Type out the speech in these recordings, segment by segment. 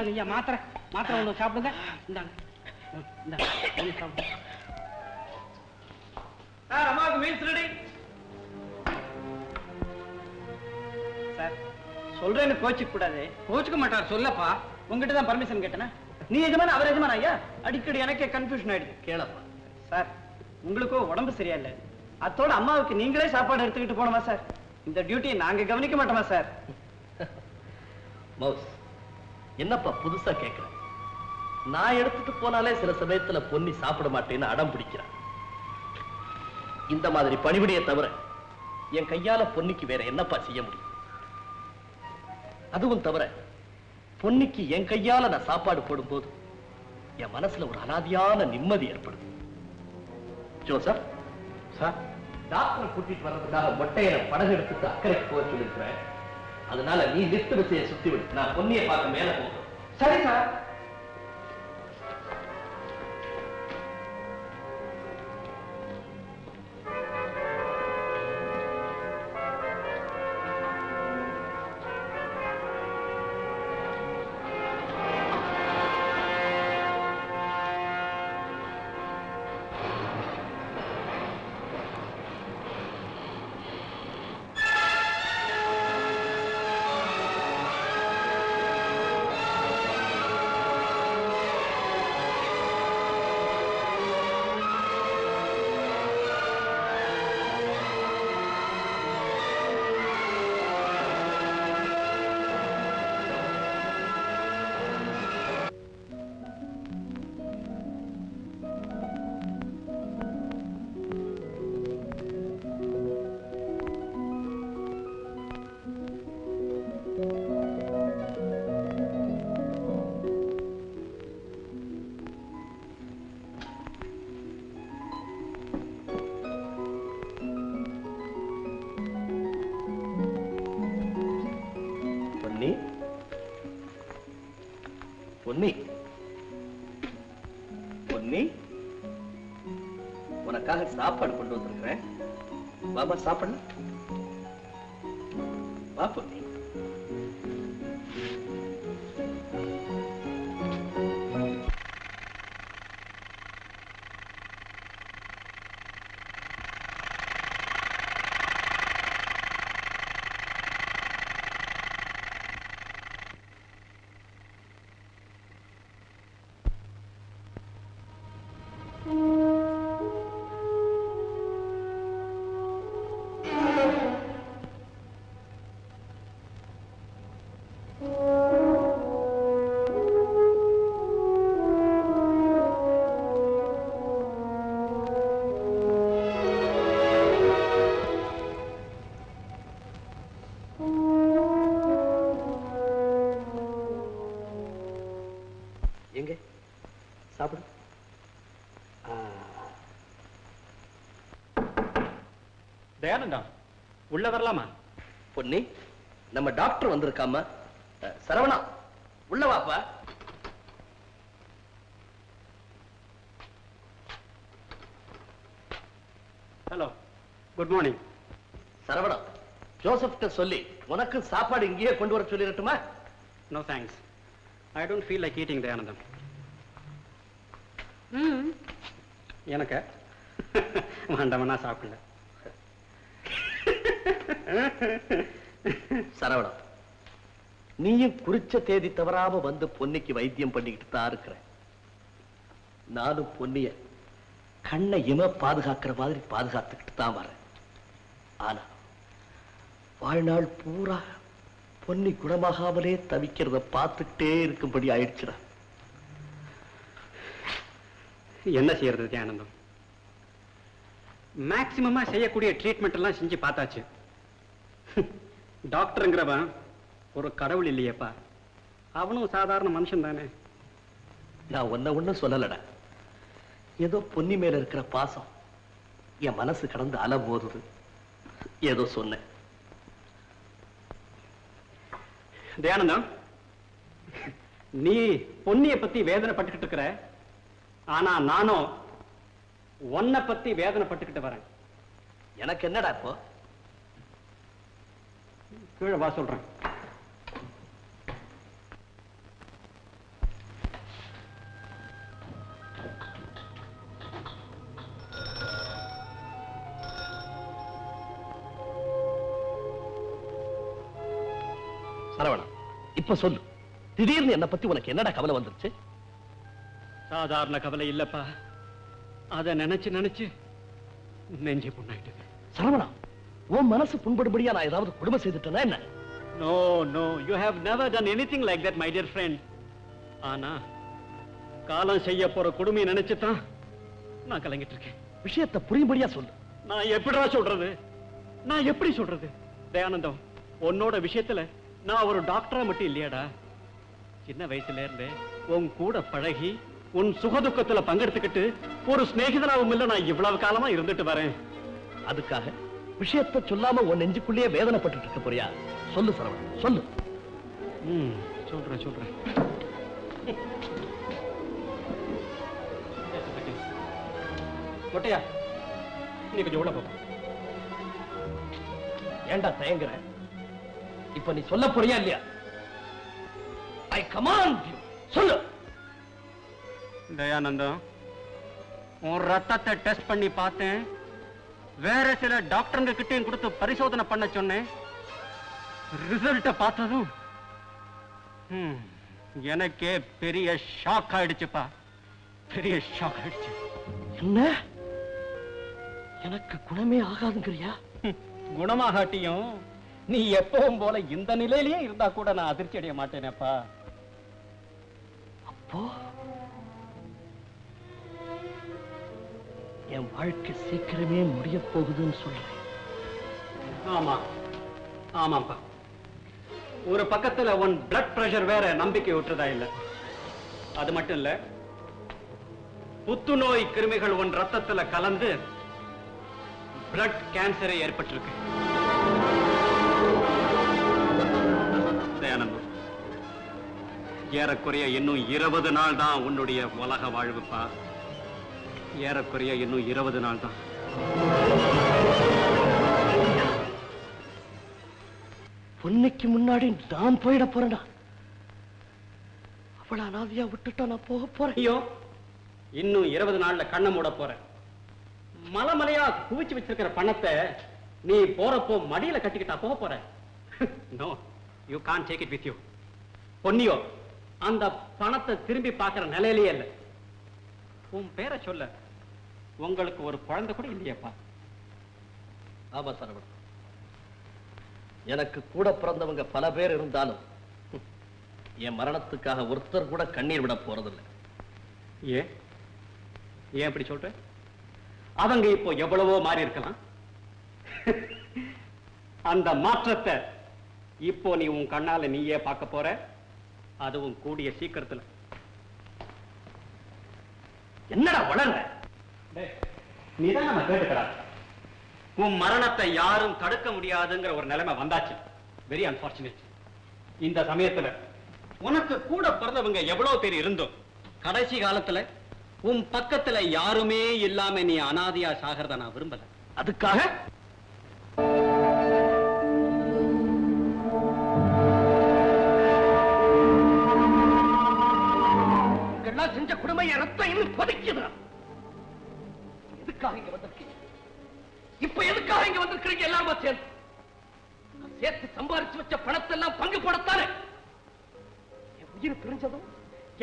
இந்தாங்க ஐயா மாத்திரை மாத்திரை ஒன்று சாப்பிடுங்க. இந்தாங்க இந்தாங்க சாப்பிடுங்க. சார் அம்மாவுக்கு மீல்ஸ் ரெடி. சார் சொல்றேன்னு கோச்சிக்க கூடாது. கோச்சிக்க மாட்டார் சொல்லப்பா. உங்ககிட்ட தான் பர்மிஷன் கேட்டேனா? நீ எஜமான அவர் எஜமான ஐயா? அடிக்கடி எனக்கே கன்ஃபியூஷன் ஆயிடுது. கேளப்பா. சார் உங்களுக்கும் உடம்பு சரியா இல்லை, அத்தோட அம்மாவுக்கு நீங்களே சாப்பாடு எடுத்துக்கிட்டு போனோமா சார்? இந்த டியூட்டியை நாங்க கவனிக்க மாட்டோமா சார்? மவுஸ் என்னப்பா புதுசா கேட்கிறேன்? நான் எடுத்துட்டு போனாலே சில சமயத்துல பொன்னி சாப்பிட மாட்டேன்னு அடம் பிடிக்கிறேன். இந்த மாதிரி பணிவிடையை தவிர என் கையால பொன்னிக்கு வேற என்னப்பா செய்ய முடியும்? அதுவும் தவிர பொன்னிக்கு என் கையால நான் சாப்பாடு போடும்போது என் மனசுல ஒரு அனாதியான நிம்மதி ஏற்படுது. ஜோசப் சார், டாக்டர் கூட்டிட்டு வர்றதுக்காக மொட்டையில படகு எடுத்துட்டு அக்கறைக்கு போக சொல்லிருக்கிறேன். அதனால நீ லிப்ட் விசையை சுத்தி விடு, நான் பொன்னியை பார்க்க மேல போகிறேன். சரி சார். பொன்னி, பொன்னி, உனக்காக சாப்பாடு கொண்டு வந்திருக்கிறேன். பாபா சாப்பிடு. வா பொன்னி. சாப்பிடு. தயானந்தா, உள்ள வரலாமா? பொன்னி, நம்ம டாக்டர் வந்திருக்காம. சரவணா, உள்ள வாப்பா. Hello, good morning. சரவணா, ஜோசப்ட்ட சொல்லி உனக்கு சாப்பாடு இங்கேயே கொண்டு வர சொல்லிடட்டுமா? No thanks, I don't feel like eating Dayanandam. எனக்கு வேண்டாமன்னா சாப்பிடல. சரவணா, நீயும் குறிச்ச தேதி தவறாம வந்து பொன்னிக்கு வைத்தியம் பண்ணிக்கிட்டு தான் இருக்கிற. நானும் பொன்னிய கண்ணை பாதுகாக்கிற மாதிரி பாதுகாத்துக்கிட்டு தான் வரேன். ஆனா வாழ்நாள் பூரா பொன்னி குணமாகாமலே தவிக்கிறத பார்த்துட்டே இருக்கும்படி ஆயிடுச்சுடா. என்ன செய்யறது தியானந்தம்? மேக்சிமமா செய்யக்கூடிய ட்ரீட்மெண்ட் எல்லாம் செஞ்சு பார்த்தாச்சு. டாக்டருங்கிறவன் ஒரு கடவுள் இல்லையப்பா, அவனும் சாதாரண மனுஷன் தானே. நான் ஒன்னும் சொல்லலடா. ஏதோ பொன்னி மேல இருக்கிற பாசம் என் மனசு கடந்து அலை போதுது. ஏதோ சொன்னேன். தயானந்தம், நீ பொன்னியை பத்தி வேதனைப்பட்டுக்கிட்டு இருக்கிற, ஆனா நானும் உன்னை பத்தி வேதனைப்பட்டுக்கிட்டு வரேன். எனக்கு என்னடா இப்போ? கீழே வா சொல்றேன். சரவணா, இப்ப சொல்லு, திடீர்னு என்ன பத்தி உனக்கு என்னடா கவலை வந்துருச்சு? சாதாரண கவலை இல்லப்பா, அத நினைச்சு நினைச்சு நெஞ்சு புண்ணாயிட்டது. சரவணா, உன் மனசு புண்படும்படியா நான் ஏதாவது கொடுமை செய்துட்டேனா என்ன? No no, you have never done anything like that my dear friend. ஆனா காலம் செய்ய போற கொடுமையை நினைச்சுதான் நான் கலங்கிட்டு இருக்கேன். விஷயத்தை புரியும்படியா சொல்லு. நான் எப்படிடா சொல்றது, நான் எப்படி சொல்றது? தயானந்தம், உன்னோட விஷயத்துல நான் ஒரு டாக்டரா மட்டும் இல்லையாடா, சின்ன வயசுல இருந்து உன் கூட பழகி உன் சுகதுக்கத்துல பங்கெடுத்துக்கிட்டு ஒரு சிநேகிதனாவும் இல்ல நான் இவ்வளவு காலமா இருந்துட்டு வரேன். அதுக்காக விஷயத்தை சொல்லாம உன் நெஞ்சுக்குள்ளேயே வேதனைப்பட்டு இருக்க போறியா? சொல்லு சரவணா, சொல்லு. சொல்றேன். மொட்டையா, நீ கொஞ்சம் உள்ள போ. ஏண்டா தயங்குற? இப்ப நீ சொல்ல போறியா இல்லையா? ஐ கமாண்ட் யூ, சொல்லு. தயானந்தம், உன் ரத்தத்தை டெஸ்ட் பண்ணி பார்த்தேன், வேற சில டாக்டருங்க கிட்டையும் கொடுத்து பரிசோதனை பண்ண சொன்னேன். ரிசல்ட்ட பார்த்ததும் எனக்கே பெரிய ஷாக் ஆயிடுச்சுப்பா, பெரிய ஷாக் ஆயிடுச்சு. என்ன, எனக்கு குணமே ஆகாதுங்கிறியா? குணமாகாட்டியும் நீ எப்பவும் போல இந்த நிலையிலேயே இருந்தா கூட நான் அதிர்ச்சி அடைய மாட்டேனேப்பா. அப்போ என் வாழ்க்கை சீக்கிரமே முடிய போகுதுன்னு சொல்றேன். ஆமாப்பா, ஒரு பக்கத்துல உன் பிளட் பிரஷர் வேற நம்பிக்கை விட்டுறதா இல்ல. அது மட்டும் இல்ல, புத்துநோய் கிருமிகள் உன் ரத்தத்துல கலந்து பிளட் கேன்சரே ஏற்பட்டிருக்கு. தயானந்தம், ஏறக்குறைய இன்னும் 20 நாள் தான் உன்னுடைய உலக வாழ்வுப்பா. ஏறக்குறைய இன்னும் 20 நாள் தான். பொன்னைக்கு முன்னாடி நான் போயிட போறேனா? அவளை அனாதையா விட்டுட்டா நான் போக போறேன். ஐயோ, இன்னும் 20 நாள்ல கண்ணை மூட போறேன். மலைமலையா குவிச்சு வச்சிருக்கிற பணத்தை நீ போறப்போ மடியில கட்டிக்கிட்டா போக போற. No, you can't take it with you. பொன்னியோ அந்த பணத்தை திரும்பி பார்க்கிற நிலையிலேயே இல்ல. உன் பேரை சொல்ல உங்களுக்கு ஒரு குழந்தை கூட இல்லையப்பா. ஆமா சரவணன், எனக்கு கூட பிறந்தவங்க பல பேர் இருந்தாலும் என் மரணத்துக்காக ஒருத்தர் கூட கண்ணீர் விட போறதில்லை. ஏன் அப்படி சொல்ற? அவங்க இப்போ எவ்வளவோ மாறி இருக்கலாம். அந்த மாற்றத்தை இப்போ நீ உன் கண்ணால நீயே பார்க்க போற, அதுவும் கூடிய சீக்கிரத்துல. என்னடா வளர்ற? நீதான் நம்ம கேட்டுக்கிறா. உன் மரணத்தை யாரும் தடுக்க முடியாதுங்கிற ஒரு நிலைமை வந்தாச்சு. Very unfortunate. இந்த சமயத்துல உனக்கு கூட பிறந்தவங்க எவ்வளவு பேர் இருந்தோம், கடைசி காலத்துல உன் பக்கத்துல யாருமே இல்லாம நீ அனாதையா சாகிறத நான் விரும்பல. அதுக்காக செஞ்ச கொடுமை ரத்தம் இன்னும் கொதிக்குது. எதுக்காக இங்க வந்திருக்கீங்க? இப்ப எதுக்காக இங்க வந்திருக்கீங்க? எல்லாருமா சேர்ந்து சேர்த்து சம்பாரிச்சு வச்ச பணத்தை எல்லாம் பங்கு போடத்தானே. என் உயிர் பிரிஞ்சதும்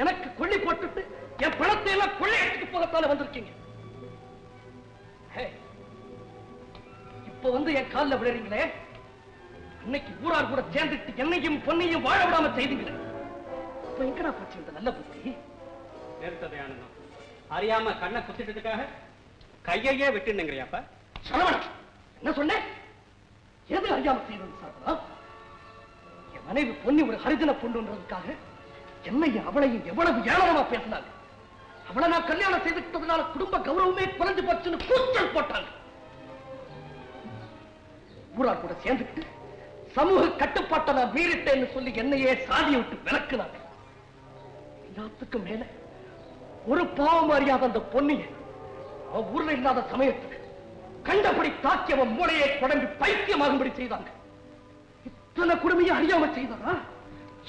எனக்கு கொள்ளி போட்டுட்டு என் பணத்தை எல்லாம் கொள்ளையடிச்சுட்டு போகத்தானே வந்திருக்கீங்க. இப்ப வந்து என் காலில் விழுறீங்களே, அன்னைக்கு ஊரார் கூட சேர்ந்துட்டு என்னையும் பொன்னையும் வாழ விடாம செய்தீங்களே, இப்ப எங்கடா போச்சு இந்த நல்ல புத்தி? நிறுத்ததையானதான் அறியாம கண்ணை குத்திட்டதுக்காக கையையே விட்டுனுங்கிறியாப்பா? சரவணன், என்ன சொன்னேன்? எது அறியாம செய்வது சாப்பிடா? என் மனைவி பொன்னி ஒரு ஹரிஜன பொண்ணுன்றதுக்காக என்னையும் அவளையும் எவ்வளவு ஏளனமா பேசினாங்க. அவளை நான் கல்யாணம் செய்துட்டதுனால குடும்ப கௌரவமே குறைஞ்சு போச்சுன்னு கூச்சல் போட்டாங்க. ஊரார் கூட சேர்ந்துட்டு சமூக கட்டுப்பாட்டை நான் மீறிட்டேன்னு சொல்லி என்னையே சாதியை விட்டு விளக்குனாங்க. எல்லாத்துக்கும் மேல ஒரு பாவம் அறியாத அந்த பொன்னிய அவன் ஊர்ல இல்லாத சமயத்துக்கு கண்டபடி தாக்கியவன் மூளையை குழம்பி பைத்தியமாகும்படி செய்தாங்க. இத்தனை குடுமையை அறியாம செய்தாரா?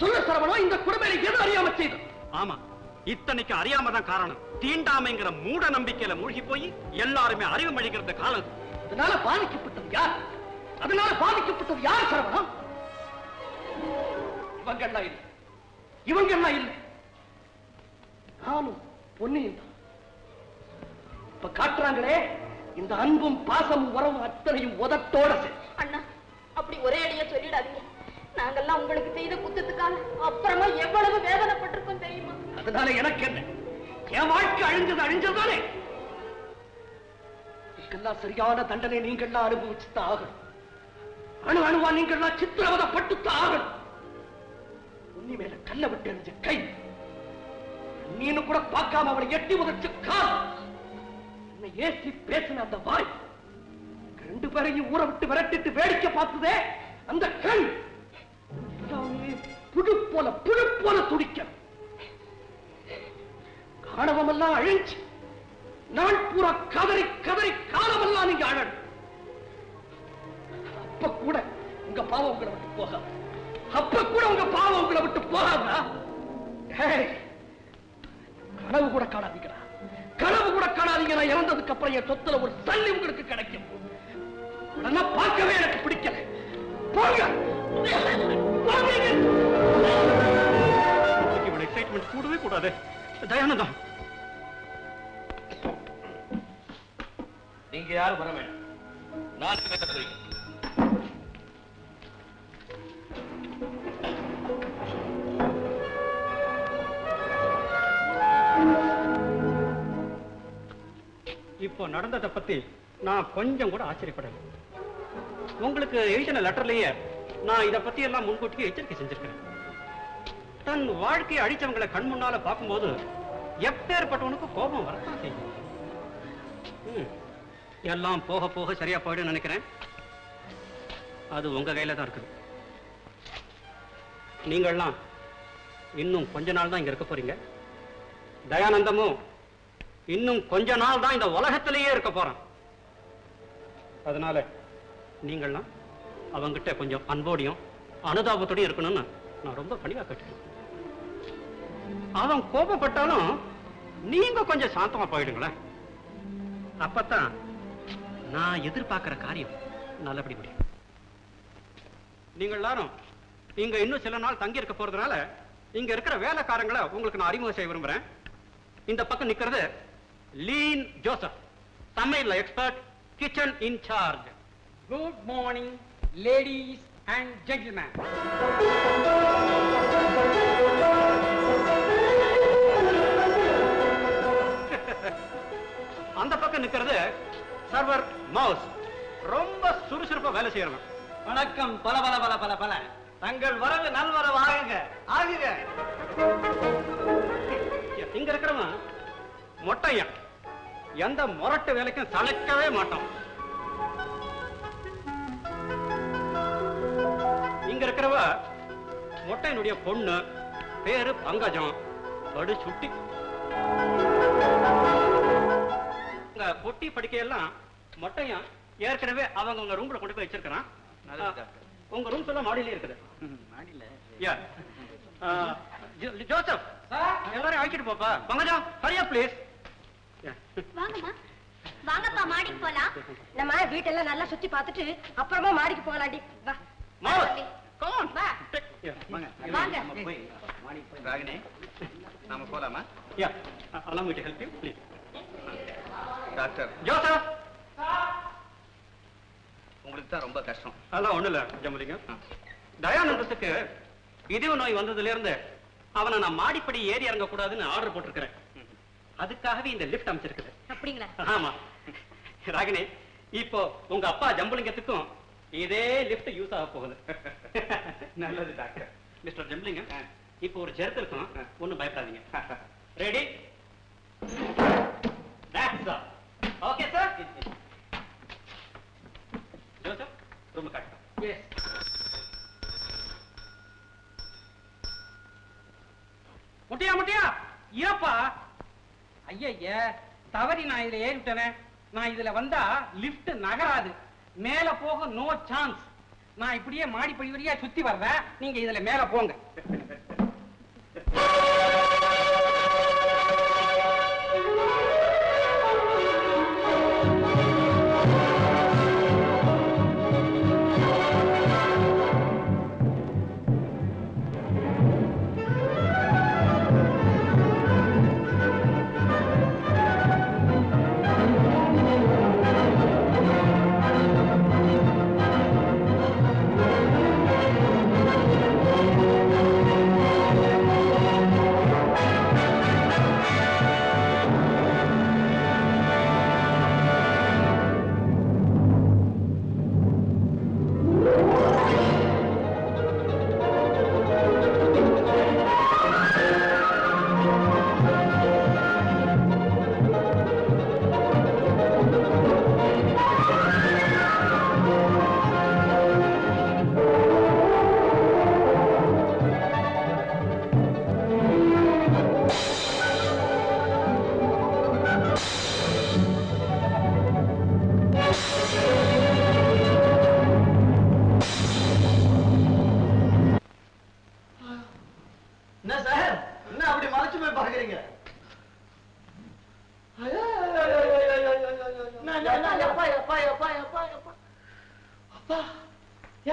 சொல்ல சரவணா, இந்த குடுமையை எது அறியாம செய்த? ஆமா, இத்தனைக்கு அறியாம தான் காரணம். தீண்டாமைங்கிற மூட நம்பிக்கையில மூழ்கி போய் எல்லாருமே அறிவு மழிக்கிறது காலம். அதனால பாதிக்கப்பட்டது யார்? அதனால பாதிக்கப்பட்டது யார் சரவணா? இவங்கெல்லாம் இல்லை, இவங்கெல்லாம் இல்லை. நானும் பொன்னியும் தான். இப்ப காட்டுறாங்களே இந்த அன்பும் பாசமும் உறவும் அத்தனையும் உதட்டோட சரி. அண்ணா அப்படி ஒரே அடியா சொல்லிடாதீங்க. நாங்கெல்லாம் உங்களுக்கு செய்த குத்தத்துக்காக அப்புறமா எவ்வளவு வேதனைப்பட்டிருக்கோம் தெரியுமா? அதனால எனக்கு என்ன, என் வாழ்க்கை அழிஞ்சதானே. இதுக்கெல்லாம் சரியான தண்டனை நீங்கள்லாம் அனுபவிச்சுதான் ஆகணும். அணு அணுவா நீங்கள்லாம் சித்திரவதைப்பட்டுத்தான் ஆகணும். உன்னி மேல கல்ல விட்டு எறிஞ்ச கை, நீனு கூட பார்க்காம அவளை எட்டி உதச்சு கால், என்னை ஏசி பேசின அந்த வாய், ரெண்டு பேரையும் ஊற விட்டு விரட்டிட்டு வேடிக்கை பார்த்ததே அந்த கண், புழு போல துடிக்க, காணவமெல்லாம் அழிஞ்சு நாள் பூரா கதறி கதறி காலமெல்லாம் நீங்க அழணும். அப்ப கூட உங்க பாவம் உங்களை விட்டு போகாது. அப்ப கூட உங்க பாவம் உங்களை விட்டு போகாதா? கனவு கூட காணாதீங்களா, கனவு கூட காணாதீங்க. நான் இறந்ததுக்கு அப்புறம் என் சொத்துல ஒரு சல்லி உங்களுக்கு கிடைக்கும். உடனே பார்க்கவே எனக்கு பிடிக்கல. போங்க. எக்ஸைட்மெண்ட் கூடவே கூடாது. தயானந்தம், நீங்க யாரும் வர வேண்டாம். நான் போறீங்க. இப்போ நடந்ததை பத்தி நான் கொஞ்சம் கூட ஆச்சரியப்படல. உங்களுக்கு எழுதின லெட்டர்லயே நான் இதை பத்தி எல்லாம் முன்கூட்டியே எச்சரிக்கை செஞ்சிருக்கிறேன். தன் வாழ்க்கையை அழிச்சவங்களை கண் முன்னால பார்க்கும்போது எப்பேற்பட்டவனுக்கு கோபம் வரத்தான் செய்யும். எல்லாம் போக போக சரியா போயிடும் நினைக்கிறேன். அது உங்க கையில தான் இருக்குது. நீங்கள்லாம் இன்னும் கொஞ்ச நாள் தான் இங்க இருக்க போறீங்க. தயானந்தமும் இன்னும் கொஞ்ச நாள் தான் இந்த உலகத்திலேயே இருக்க போறான். அதனால நீங்கள்லாம் அவங்கிட்ட கொஞ்சம் அன்போடையும் அனுதாபத்தோடையும் இருக்கணும்னு நான் ரொம்ப பணிவா கேட்டேன். அவன் கோபப்பட்டாலும் நீங்க கொஞ்சம் சாந்தமா போயிடுங்களேன். அப்பத்தான் நான் எதிர்பார்க்கிற காரியம் நல்லபடி முடியும். நீங்க எல்லாரும் இங்க இன்னும் சில நாள் தங்கி இருக்க போறதுனால இங்க இருக்கிற வேலைக்காரங்களை உங்களுக்கு நான் அறிமுகம் செய்ய விரும்புறேன். இந்த பக்கம் நிக்கிறது லீன் ஜோசப், சமையல் expert, kitchen in charge. Good morning ladies and gentlemen. அந்த பக்கம் நிக்கிறது சர்வர் மவுஸ், ரொம்ப சுறுசுறுப்பா வேலை செய்யறவன். வணக்கம். பல பல பல பல பல தங்கள் வரவு நல்வரவு ஆகுங்க ஆகுங்க. இங்க இருக்கிறவன் மொட்டையன், எந்த முரட்டு வேலைக்கும் சளைக்கவே மாட்டான். இங்க இருக்கிறவ மொட்டையனுடைய பொண்ணு, பேரு பங்கஜம், படு சுட்டி. பொட்டி படிக்கையெல்லாம் மொட்டையன் ஏற்கனவே அவங்க உங்க ரூம்ல கொண்டு போய் வச்சிருக்கிறான். உங்க ரூம் சொல்ல மாடியிலே இருக்குது. ஜோசப், எல்லாரும் அழைச்சிட்டு போப்பா. பங்கஜம், சரியா ப்ளீஸ். வாங்கம்மா, வாங்கப்பா, மாடிக்கு போலாம். நம்ம வீட்டெல்லாம் நல்லா சுத்தி பார்த்துட்டு அப்புறமா மாடிக்கு போகலாண்டி. வா ராகினி, நாம போலாமா? allow me to help you, please. Doctor Joseph, உங்களுக்கு தான் ரொம்ப கஷ்டம். அதெல்லாம் ஒண்ணு இல்ல ஜம்பலிங்க. தயானந்தத்துக்கு இதய நோய் வந்ததுல இருந்து அவனை நான் மாடிப்படி ஏறி இறங்க கூடாதுன்னு ஆர்டர் போட்டிருக்கிறேன். அதுக்காகவே இந்த லிப்ட் அமைச்சிருக்குது. அப்படிங்களா? ஆமா ராகினி, இப்போ உங்க அப்பா ஜம்பலிங்கத்துக்கும் இதே லிப்ட் யூஸ் ஆக போகுது. நல்லது டாக்டர். மிஸ்டர் ஜம்பலிங்க, இப்போ ஒரு ஜெர்க் இருக்கும், ஒண்ணும் பயப்படாதீங்க. Ready? That's all. Okay, sir? Joseph, room cut. Yes. முட்டியா ஏப்பா? ஐய தவறி நான் இதுல ஏறிவிட்டேனே. நான் இதுல வந்தா லிப்ட் நகராது, மேல போக நோ சான்ஸ். நான் இப்படியே மாடிப்படி வழியா சுத்தி வர்றேன், நீங்க இதுல மேல போங்க.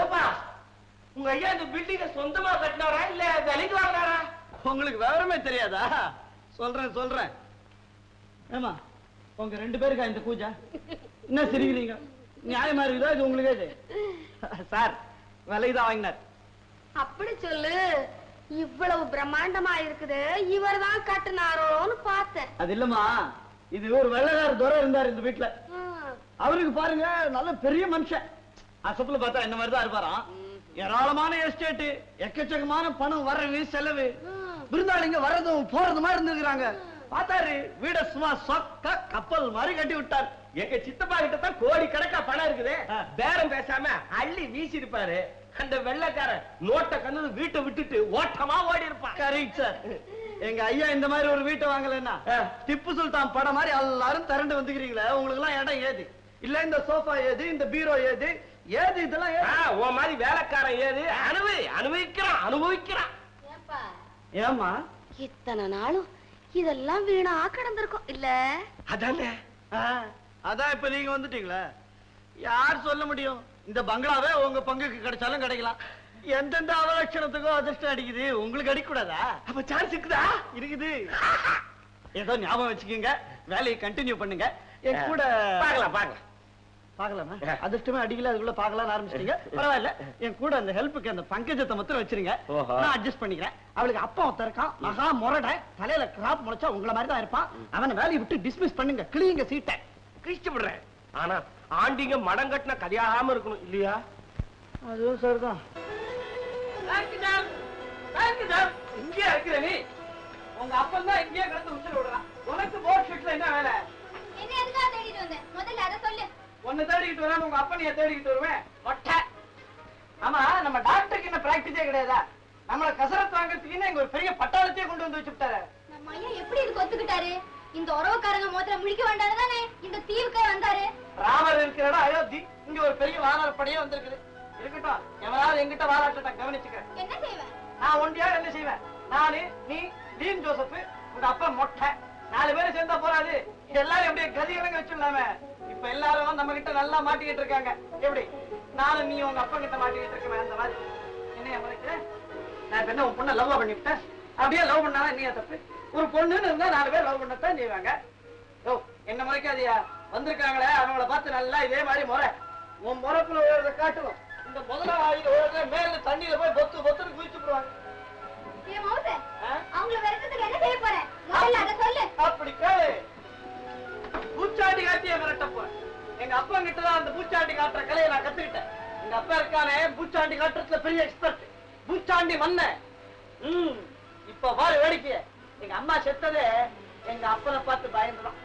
ஏப்பா உங்க ஐயா இந்த பில்டிங்க சொந்தமா கட்டினவரா இல்ல விலைக்கு வாங்கினாரா? உங்களுக்கு விவரமே தெரியாதா? சொல்றேன். ஏமா உங்க 2 பேருக்கா இந்த பூஜை? என்ன சிரிக்கிறீங்க? நியாயமா இருக்குதா இது உங்களுக்கு? சார் விலைதான் வாங்கினார். அப்படி சொல்லு. இவ்வளவு பிரம்மாண்டமா இருக்குது, இவர் தான் கட்டுனாரோன்னு பார்த்தேன். அது இல்லம்மா, இது ஒரு வெள்ளக்கார துரை இருந்தார் இந்த வீட்டுல. அவருக்கு பாருங்க நல்ல பெரிய மனுஷன். அசப்புல பார்த்தா என்ன மாதிரிதான் இருப்பாராம். ஏராளமான எஸ்டேட், எக்கச்சக்கமான பணம், வரவு செலவு, விருந்தாளிங்க வர்றதும் போறது மாதிரி இருந்திருக்கிறாங்க. பார்த்தாரு வீட சும்மா சொக்க கப்பல் மாதிரி கட்டி விட்டார். எங்க சித்தப்பா கிட்ட தான் கோடி கணக்கா பணம் இருக்குது. பேரம் பேசாம அள்ளி வீசி இருப்பாரு. அந்த வெள்ளைக்காரன் நோட்டை கண்ணு வீட்டை விட்டுட்டு ஓட்டமா ஓடி இருப்பான். Correct sir. எங்க ஐயா இந்த மாதிரி ஒரு வீட்டை வாங்கலன்னா திப்பு சுல்தான் படம் மாதிரி எல்லாரும் திரண்டு வந்துக்கிறீங்களே, உங்களுக்கு எல்லாம் இடம் ஏது? இல்ல இந்த சோஃபா ஏது, இந்த பீரோ ஏது, இதெல்லாம் உன் மாதிரி வேலைக்காரன் ஏது? அனுபவிக்கிறான். ஏமா இத்தனை நாளும் இதெல்லாம் வீணா கிடந்திருக்கும் இல்ல? அதானே. அதான் இப்ப நீங்க வந்துட்டீங்களே, யார் சொல்ல முடியும்? இந்த பங்களாவே உங்க பங்குக்கு கிடைச்சாலும் கிடைக்கலாம். எந்தெந்த அவலட்சணத்துக்கோ அதிர்ஷ்டம் அடிக்குது, உங்களுக்கு அடிக்க கூடாதா? அப்ப சான்ஸ் இருக்குதா? இருக்குது. ஏதோ ஞாபகம் வச்சுக்கோங்க, வேலையை கண்டினியூ பண்ணுங்க. என் கூட பாக்கலாமா? அதிர்ஷ்டமே அடிக்கல, அதுக்குள்ள பாக்கலாம்னு ஆரம்பிச்சிட்டீங்க. பரவாயில்ல, என் கூட அந்த ஹெல்ப்புக்கு அந்த பங்கஜத்தை மாத்திரம் வச்சிருங்க, நான் அட்ஜஸ்ட் பண்ணிக்கிறேன். அவளுக்கு அப்பா ஒருத்தன் இருக்கான், மகா முரட, தலையில கிராப் முளைச்சா உங்களை மாதிரி தான் இருப்பான். அவனை வேலையை விட்டு டிஸ்மிஸ் பண்ணுங்க, கிளியுங்க சீட்டை. கிழிச்சுடுறேன். ஆனா ஆண்டிங்க மடம் கட்டின கதையாகாம இருக்கணும் இல்லையா? அதுவும் சரிதான். இங்கே இருக்கிற நீ உங்க அப்பன் தான் இங்கேயே கிடந்து உச்சல் விடுறான். உனக்கு போர்ட் ஷீட்ல என்ன வேலை? என்ன எதுக்காக தேடிட்டு வந்தேன்? முதல்ல அதை சொல்லு. உன்னை தேடிக்கிட்டு வராம உங்க அப்பனைய தேடிக்கிட்டு வருவேன். ஒட்டை. ஆமா, நம்ம டாக்டருக்கு என்ன பிராக்டிஸே கிடையாதா? நம்மள கசரத் வாங்கறதுக்கு இங்க ஒரு பெரிய பட்டாளத்தையே கொண்டு வந்து வச்சுட்டாரு. நம்ம ஐயா எப்படி இதுக்கு ஒத்துக்கிட்டாரு? இந்த உறவுக்காரங்க மோதிர முழிக்க வேண்டாம் தானே இந்த தீவுக்கே வந்தாரு. ராமர் இருக்கிற இடம் அயோத்தி, இங்க ஒரு பெரிய வானர படையே வந்திருக்குது. இருக்கட்டும், எவனாவது எங்கிட்ட வாராட்டத்தான் கவனிச்சுக்கிறேன். என்ன செய்வேன்? நான் ஒண்டியா என்ன செய்வேன்? நானு, நீ, டீன் ஜோசப், உங்க அப்பா மொட்டை, 4 பேரும் சேர்ந்தா போறாது. எல்லாரும் எப்படியே கதிகரங்க வச்சுடலாமே. இப்ப எல்லாரும் நம்ம கிட்ட நல்லா மாட்டிக்கிட்டு இருக்காங்க. எப்படி நானும் நீ உங்க அப்பா கிட்ட மாட்டிக்கிட்டு இருக்கேன் அந்த மாதிரி. என்ன முறைக்கிறேன்? நான் இப்ப என்ன உன் பொண்ணை லவ் பண்ணிவிட்டேன்? அப்படியே லவ் பண்ணாதான் என்னையா தப்பு? ஒரு பொண்ணுன்னு இருந்தா 4 பேர் லவ் பண்ணத்தான் செய்வாங்க. ஓ, என்ன முறைக்காதியா? வந்திருக்காங்களே அவங்கள பார்த்து நல்லா இதே மாதிரி முறை. உன் முறைப்புல ஓடுறத காட்டுவோம். இந்த முதலாளியில ஓடுற மேல தண்ணியில போய் பொத்துன்னு குதிச்சு போடுவாங்க. ஏன் மௌச? அவங்கள விரட்டத்துக்கு என்ன செய்ய போறேன்? முதல்ல அதை சொல்லு. அப்படி கேளு. பூச்சாண்டி காட்டிய விரட்ட போறேன். எங்க அப்பா கிட்டதான் அந்த பூச்சாண்டி காட்டுற கலையை நான் கத்துக்கிட்டேன். எங்க அப்பா இருக்கானே பூச்சாண்டி காட்டுறதுல பெரிய எக்ஸ்பர்ட், பூச்சாண்டி மன்ன. இப்ப பாரு வேடிக்கைய. எங்க அம்மா செத்ததே எங்க அப்பனை பார்த்து பயந்துதான்.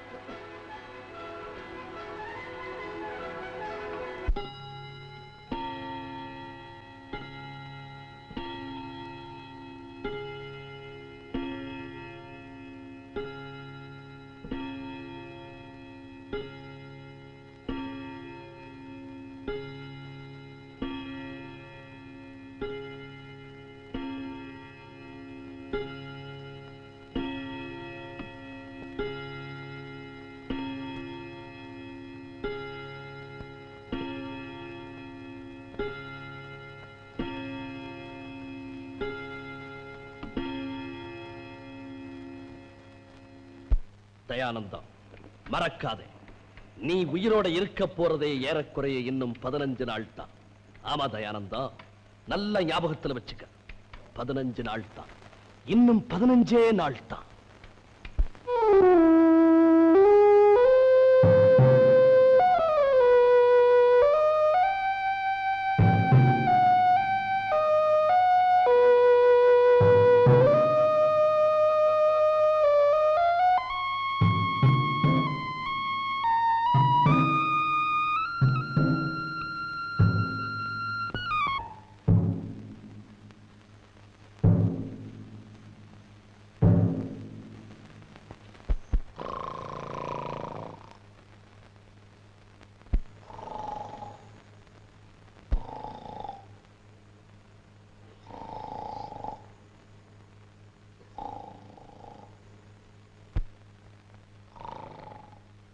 தயானந்தா, மறக்காதே, நீ உயிரோட இருக்க போறதே ஏறக்குறைய இன்னும் 15 நாள் தான். ஆமா தயானந்தா, நல்ல ஞாபகத்துல வச்சுக்க. 15 நாள் தான், இன்னும் 15 நாள் தான்.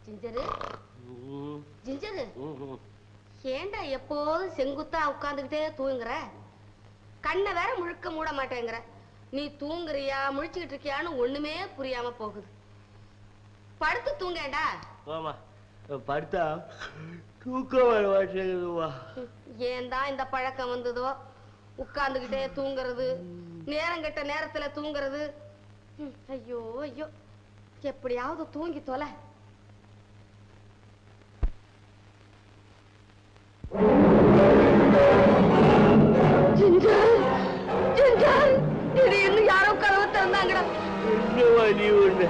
சிஞ்சரு, ஜிஞ்சரு ஏண்டா எப்போதும் செங்குத்தா உட்கார்ந்துகிட்டே தூங்குற? கண்ணை வேற முழுக்க மூட மாட்டேங்கிற. நீ தூங்குறியா முழிச்சுக்கிட்டு இருக்கியான்னு ஒண்ணுமே புரியாம போகுது. படுத்து தூங்கேண்டா. ஆமா படுத்தா தூக்கம் வர மாட்டேங்குதுவா. ஏன் தான் இந்த பழக்கம் வந்ததோ, உட்கார்ந்துகிட்டே தூங்குறது, நேரங்கெட்ட நேரத்துல தூங்குறது. ஐயோ ஐயோ, எப்படியாவது தூங்கி தொலை. திடீர்னு யாரோ கதவு திறந்தாங்கடா. என்னவா நீ ஒண்ணு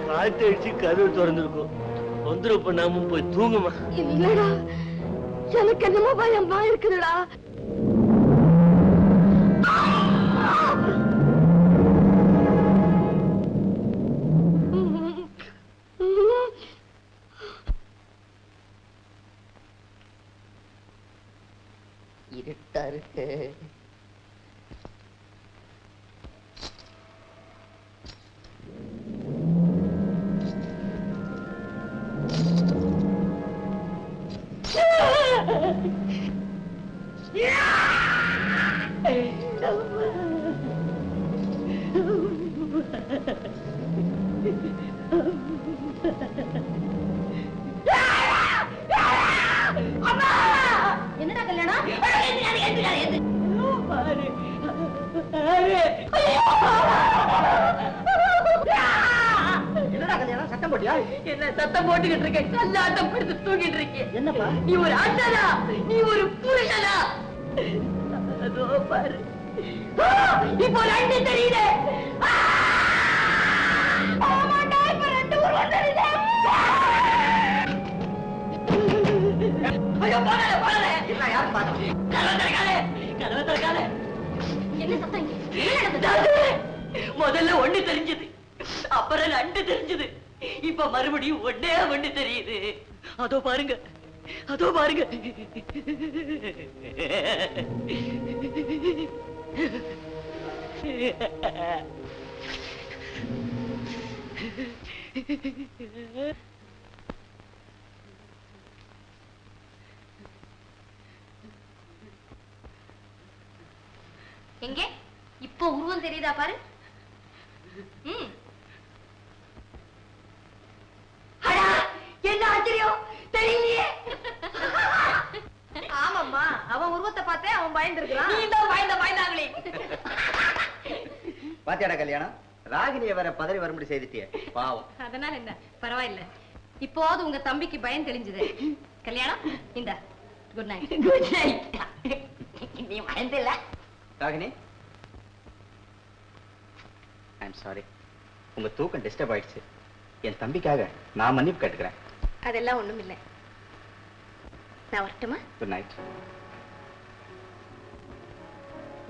காத்தடிச்சு கதவு திறந்துருக்கும். தொந்தரவு பண்ணாம போய் தூங்குமா. இல்லடா, எனக்கு என்னமோ பயமா இருக்குதுடா. இருட்டா இருக்கு. என்னடா கல்யாணம்? என்னடா கல்யாணம்? சத்தம் போட்டியா? என்ன சத்தம் போட்டுக்கிட்டு இருக்கேன்? கல்லாட்டம் படுத்து தூங்கிட்டு இருக்கேன். என்னப்பா? நீ ஒரு அண்ணனா, நீ ஒரு புருஷனா? அதோ பாரு, இப்போ ரெண்டு தெரியுது. ஆமாண்டா, இப்ப ரெண்டு உருவம் தெரியுது. ஐயோ போகல போகல. என்ன யாரு பாத்து? கதவை திறக்காதே, கதவை திறக்காதே. என்ன சத்தம்? என்ன நடந்தது? முதல்ல ஒண்ணு தெரிஞ்சது, அப்புறம் ரெண்டு தெரிஞ்சது, இப்ப மறுபடியும் ஒண்ணே ஒண்ணு தெரியுது. அதோ பாருங்க, அதோ பாருங்க. எங்க இப்போ உருவம் தெரியுதா பாரு. என்ன ஆச்சரியம், தெரியலையே. ஆமாம்மா, அவன் உருவத்தை பார்த்தே அவன் பயந்துருக்கான். நீ தான் பயந்தாங்களே. பாத்தியாடா கல்யாணம்? ராகினிய வேற பதறி வரும்படி செய்துட்டியே, பாவம். அதனால என்ன, பரவாயில்ல. இப்போது உங்க தம்பிக்கு பயம் தெளிஞ்சது. கல்யாணம் இந்த குட் நைட். Good night. நீ பயந்தில்ல? ராகினி, ஐம் சாரி, உங்க தூக்கம் டிஸ்டர்ப் ஆயிடுச்சு. என் தம்பிக்காக நான் மன்னிப்பு கேட்டுக்கிறேன். அதெல்லாம் ஒண்ணும் இல்லை. நான் வரட்டுமா? Good night.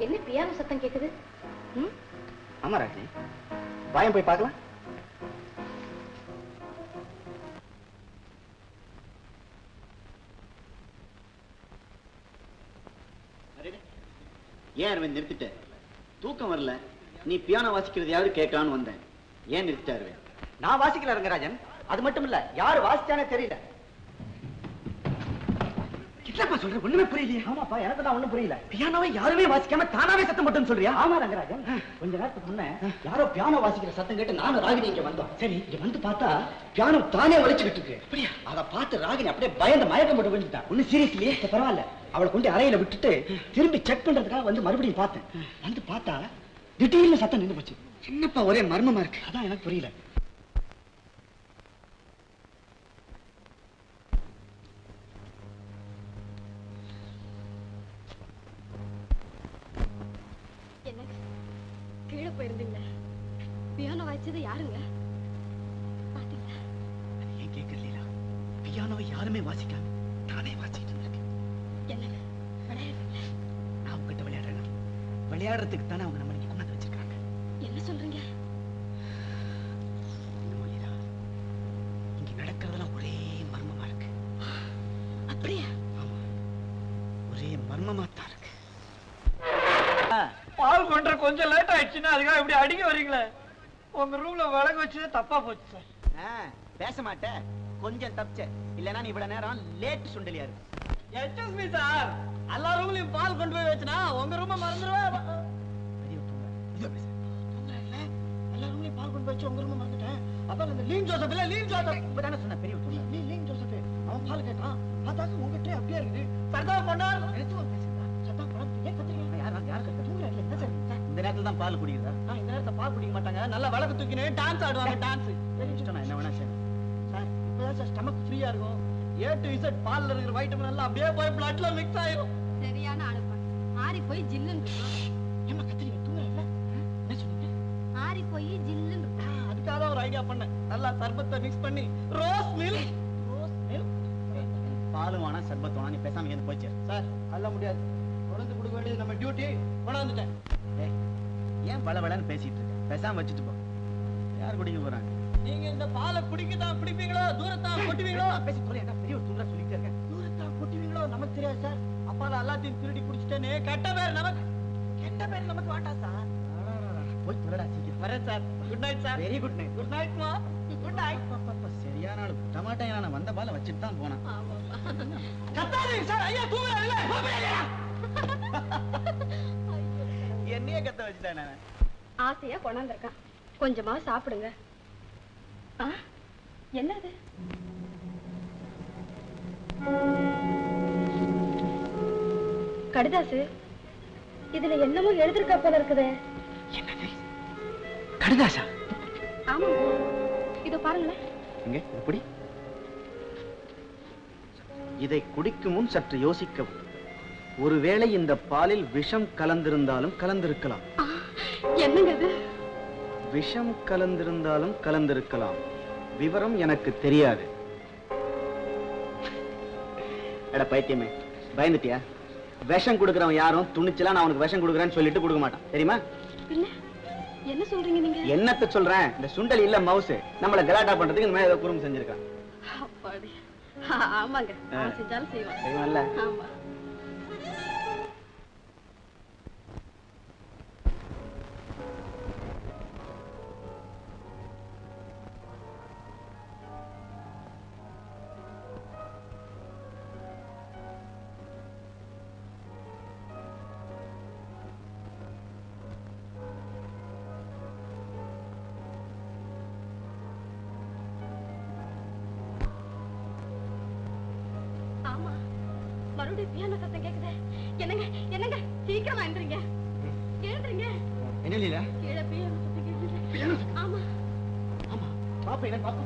என்ன பியானோ சத்தம் கேக்குது? ஆமா ராகினி, பயம் போய் பார்க்கலாம். ஏன் அரவிந்த் நிறுத்திட்ட? தூக்கம் வரல, நீ பியானோ வாசிக்கிறதையாவது கேட்கலான்னு வந்தேன். ஏன் நிறுத்திட்ட அரவிந்த்? நான் வாசிக்கல ரங்கராஜன், அது மட்டும் இல்ல, யாரு வாசிச்சானே தெரியல. என்னப்பா சொல்ற? ஒண்ணுமே புரியலையே. ஆமாப்பா, எனக்கு தான் ஒண்ணும் புரியல. பியானோவை யாருமே வாசிக்காம தானாவே சத்தம் போட்டுன்னு சொல்றியா? ஆமா ரங்கராஜன், கொஞ்ச நேரத்துக்கு முன்ன யாரோ பியானோ வாசிக்கிற சத்தம் கேட்டு நானும் ராகினி இங்க வந்தோம். சரி, இங்க வந்து பார்த்தா பியானோ தானே வலிச்சுக்கிட்டு இருக்கு. அப்படியா? அதை பார்த்து ராகினி அப்படியே பயந்து மயக்கம் போட்டு விழுந்துட்டா. ஒன்னும் சீரியஸ்லயே? பரவாயில்ல, அவளை கொண்டு அறையில விட்டுட்டு திரும்பி செக் பண்றதுக்காக வந்து மறுபடியும் பார்த்தேன். வந்து பார்த்தா திடீர்னு சத்தம் நின்று போச்சு. என்னப்பா ஒரே மர்மமா இருக்கு. அதான் எனக்கு புரியல. என்னங்க கீழே போயிருந்தீங்க? பியானோ வாசிச்சது யாருங்க? பாத்தீங்களா? ஏன் கேட்கல? பியானோவை யாருமே வாசிக்காம நானே வாசிக்கிட்டு இருந்திருக்கேன். என்னங்க விளையாடுறீங்களா? நான் உங்ககிட்ட விளையாடுறேன். விளையாடுறதுக்கு தானே அவங்க நம்ம இங்க கொண்டாந்து வச்சிருக்காங்க. என்ன சொல்றீங்க? இங்க நடக்கிறதெல்லாம் ஒரே மர்மமா இருக்கு. அப்படியா? ஆமா, ஒரே மர்மமா தான் இருக்கு. பால் பண்ற கொஞ்சம் லேட் ஆயிடுச்சுன்னா அதுக்காக இப்படி அடிக்க வரீங்களே. உங்க ரூம்ல விளக்கு வச்சதே தப்பா போச்சு சார். பேச மாட்டேன், கொஞ்சம் தப்பிச்ச, இல்லனா நீ இவ்வளவு நேரம் லேட் சுண்டலியா இருக்கு. எக்ஸ்கியூஸ் மீ சார், எல்லா ரூம்லயும் பால் கொண்டு போய் வச்சனா உங்க ரூம மறந்துடுவா. இதோ பேசு. எல்லா ரூம்லயும் பால் கொண்டு போய் வச்சு உங்க ரூம மறந்துட்டேன். அப்ப அந்த லீன் ஜோசப் இல்ல, லீன் ஜோசப் இப்பதானே சொன்ன பெரிய தூங்க. லீன் ஜோசப் அவன் பால் கேட்டான். அதாக்கு உங்ககிட்ட அப்படியே இருக்குது. சர்தா பண்ணார். எடுத்து பேசுடா. சர்தா பண்ண ஏன் கத்துறீங்க? யார் கத்த தூங்கல இல்ல. என்ன சார் இந்த நேரத்துல தான் பால் குடிக்குதா? இந்த நேரத்துல பால் குடிக்க மாட்டாங்க. நல்லா வழக்கு தூக்கினே டான்ஸ் ஆடுவாங்க. டான்ஸ் சரி இஷ்டம், நான் என்ன வேணா செய்வேன் சார். இப்பதான் சார் ஸ்டமக் ஃப்ரீயா இருக்கும். A to Z பால்ல இருக்கிற வைட்டமின் எல்லாம் அப்படியே போய் பிளட்ல மிக்ஸ் ஆயிரும். சரியான ஆளுப்பா. ஆறி போய் ஜில்லுன்னு இருக்கும். ஏமா கத்துறீங்க? தூங்கல இல்ல. என்ன சொன்னீங்க? ஆறி போய் ஜில்லுன்னு இருக்கும். அதுக்காக தான் ஒரு ஐடியா பண்ணேன். நல்லா சர்பத்தை மிக்ஸ் பண்ணி ரோஸ் மில்க் பாலும் வேணா சர்பத் வேணா, நீ பேசாம இங்க போச்சு சார். அல்ல முடியாது, கொண்டு கொடுக்க வேண்டியது நம்ம டியூட்டி. கொண்டாந்துட்டேன். ஏன் வளவளன்னு பேசிட்டு இருக்க? பேசாம வச்சுட்டு போ. யார் குடிக்க போறாங்க? நீங்க இந்த பாலை குடிக்கதான் குடிப்பீங்களோ தூரத்தா கொட்டுவீங்களோ? பேசி போல என்ன பெரிய ஒரு தூரா சொல்லிட்டே இருக்கேன். தூரத்தா கொட்டுவீங்களோ நமக்கு தெரியாது சார். அப்பால எல்லாத்தையும் திருடி குடிச்சிட்டேன்னு கெட்ட பேர் நமக்கு வேண்டாம் சார். போய் சொல்லடா சீக்கிரம். வரேன் sir. Good night sir. Very good night. Good night மா. Good night. சரியான ஆளு. டமாட்டா நான் வந்த பால வச்சிட்டு தான் போனேன். கத்தாதீங்க சார். ஐயா தூங்கல இல்ல. என்னையே கத்த வச்சிட்டேன் நான். ஆசையா கொண்டாந்துருக்கான். கொஞ்சமா சாப்பிடுங்க. என்னது? கடிதாசு. இதுல என்னமோ எழுதிருக்கா போல இருக்குதே. என்னது? கடிதாசா? ஆமா, இதோ பாருங்களேன். எங்க எப்படி? இதை குடிக்கும் முன் சற்று யோசிக்கவும். ஒருவேளை இந்த பாலில் விஷம் கலந்திருந்தாலும் கலந்திருக்கலாம். என்னங்க இது? விஷம் கலந்திருந்தாலும் கலந்திருக்கலாம். விவரம் எனக்கு தெரியாது. எட பைத்தியமே, பயந்துட்டியா? விஷம் கொடுக்கறவன் யாரும் துணிச்சலா நான் அவனுக்கு விஷம் கொடுக்கறேன்னு சொல்லிட்டு கொடுக்க மாட்டான், தெரியுமா? என்ன சொல்றீங்க நீங்க? என்னத்த சொல்றேன்? இந்த சுண்டல் இல்ல மவுசு நம்மள கலாட்டா பண்றதுக்கு இந்த மாதிரி ஏதோ குறும்பு செஞ்சிருக்கான். அப்பாடி. ஆமாங்க, அவன் செஞ்சாலும் செய்வான். செய்வான்ல? ஆமா. மறுபடியும் பியானோ சத்தம் கேக்குதே. என்னங்க சீக்கிரமா எழுந்துருங்க. என்ன லீலா? கீழே பியானோ சத்தம் கேக்குது. ஆமா பாப்பா என்ன பாப்பா?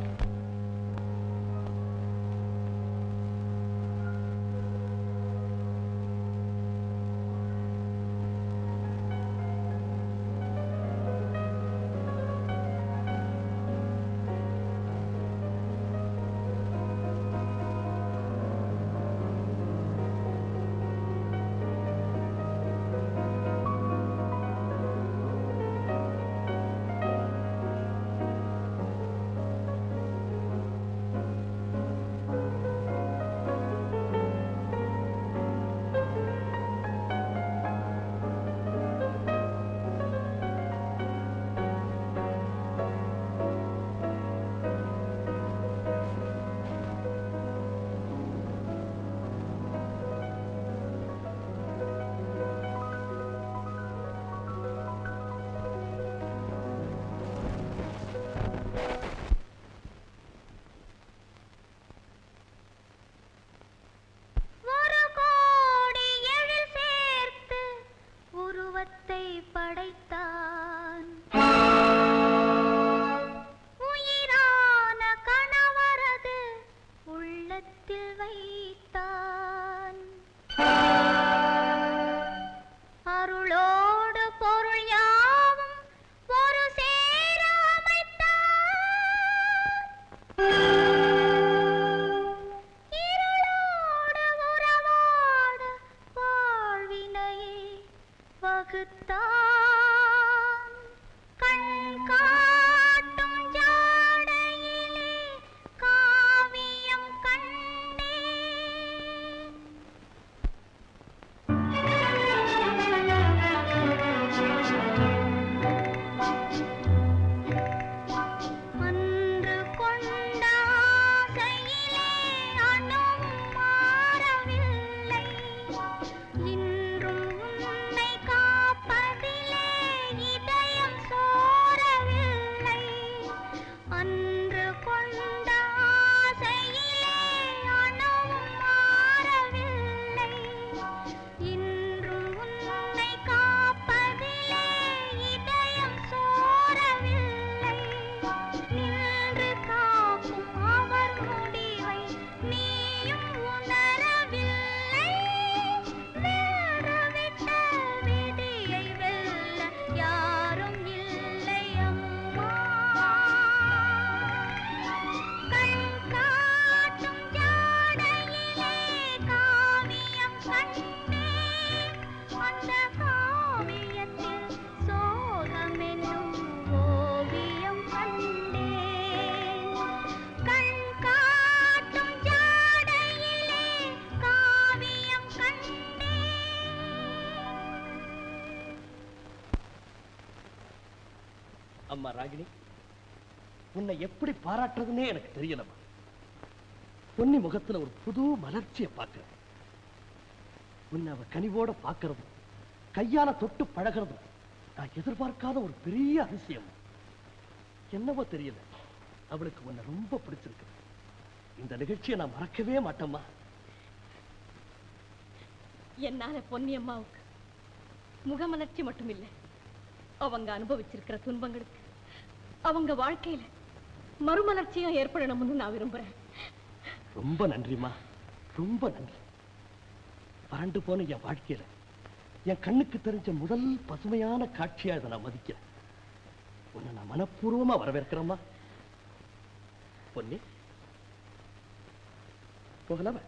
படைத்தான் உயிரான கணவரது உள்ளத்தில் வைத்தான் அருளோடு பொருள் யாவும் ஒரு சேர அமைத்தான் இருளோடு உறவாட வாழ்வினையே வகுத்தான் கண் காட்டும் ஜாடையிலே காவியம் கண்டேன் அம்மா ராகினி, உன்னை எப்படி பாராட்டுறதுன்னே எனக்கு தெரியலம்மா. பொன்னி முகத்துல ஒரு புது மலர்ச்சியை பார்க்கிறேன். உன்னை அவ கனிவோட பார்க்கறதும் கையால தொட்டு பழகிறதும் நான் எதிர்பார்க்காத ஒரு பெரிய அதிசயம். என்னவோ தெரியல, அவளுக்கு உன்னை ரொம்ப பிடிச்சிருக்கு. இந்த நிகழ்ச்சியை நான் மறக்கவே மாட்டேம்மா. என்னால பொன்னி அம்மாவுக்கு முகமலர்ச்சி மட்டும் இல்லை, அவங்க அனுபவிச்சிருக்கிற துன்பங்களுக்கு அவங்க வாழ்க்கையில மறுமலர்ச்சியும் ஏற்படணும்னு நான் விரும்புறேன். ரொம்ப நன்றிமா, ரொம்ப நன்றி. வறண்டு போன என் வாழ்க்கையில என் கண்ணுக்கு தெரிஞ்ச முதல் பசுமையான காட்சியா இதை நான் மதிக்கிறேன். உன்னை நான் மனப்பூர்வமா வரவேற்கிறேம்மா. பொன்னி, போகலாமா?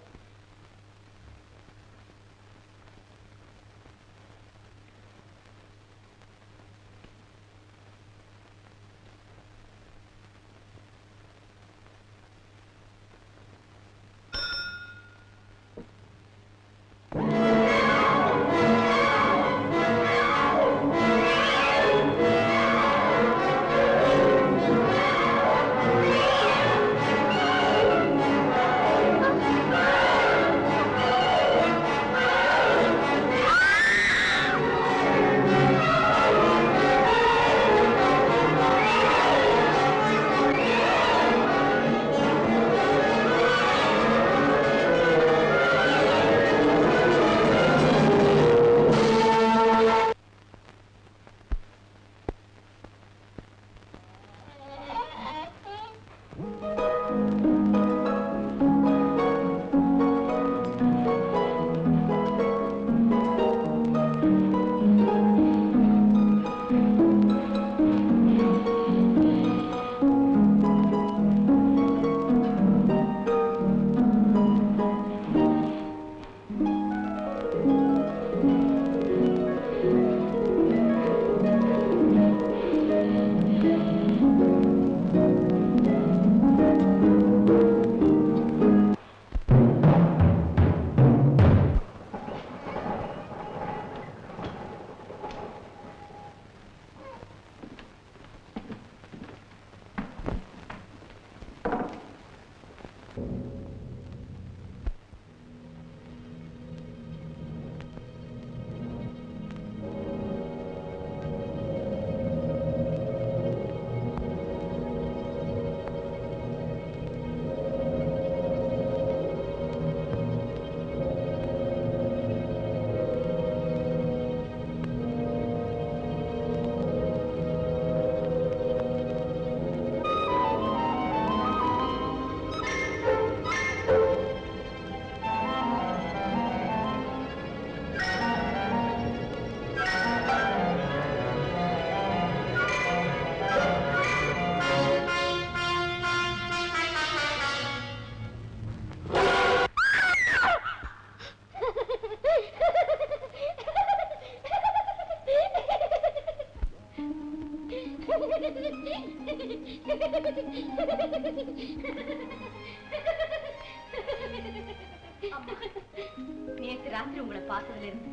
நேற்று ராத்திரி உங்களை பார்த்ததுல இருந்து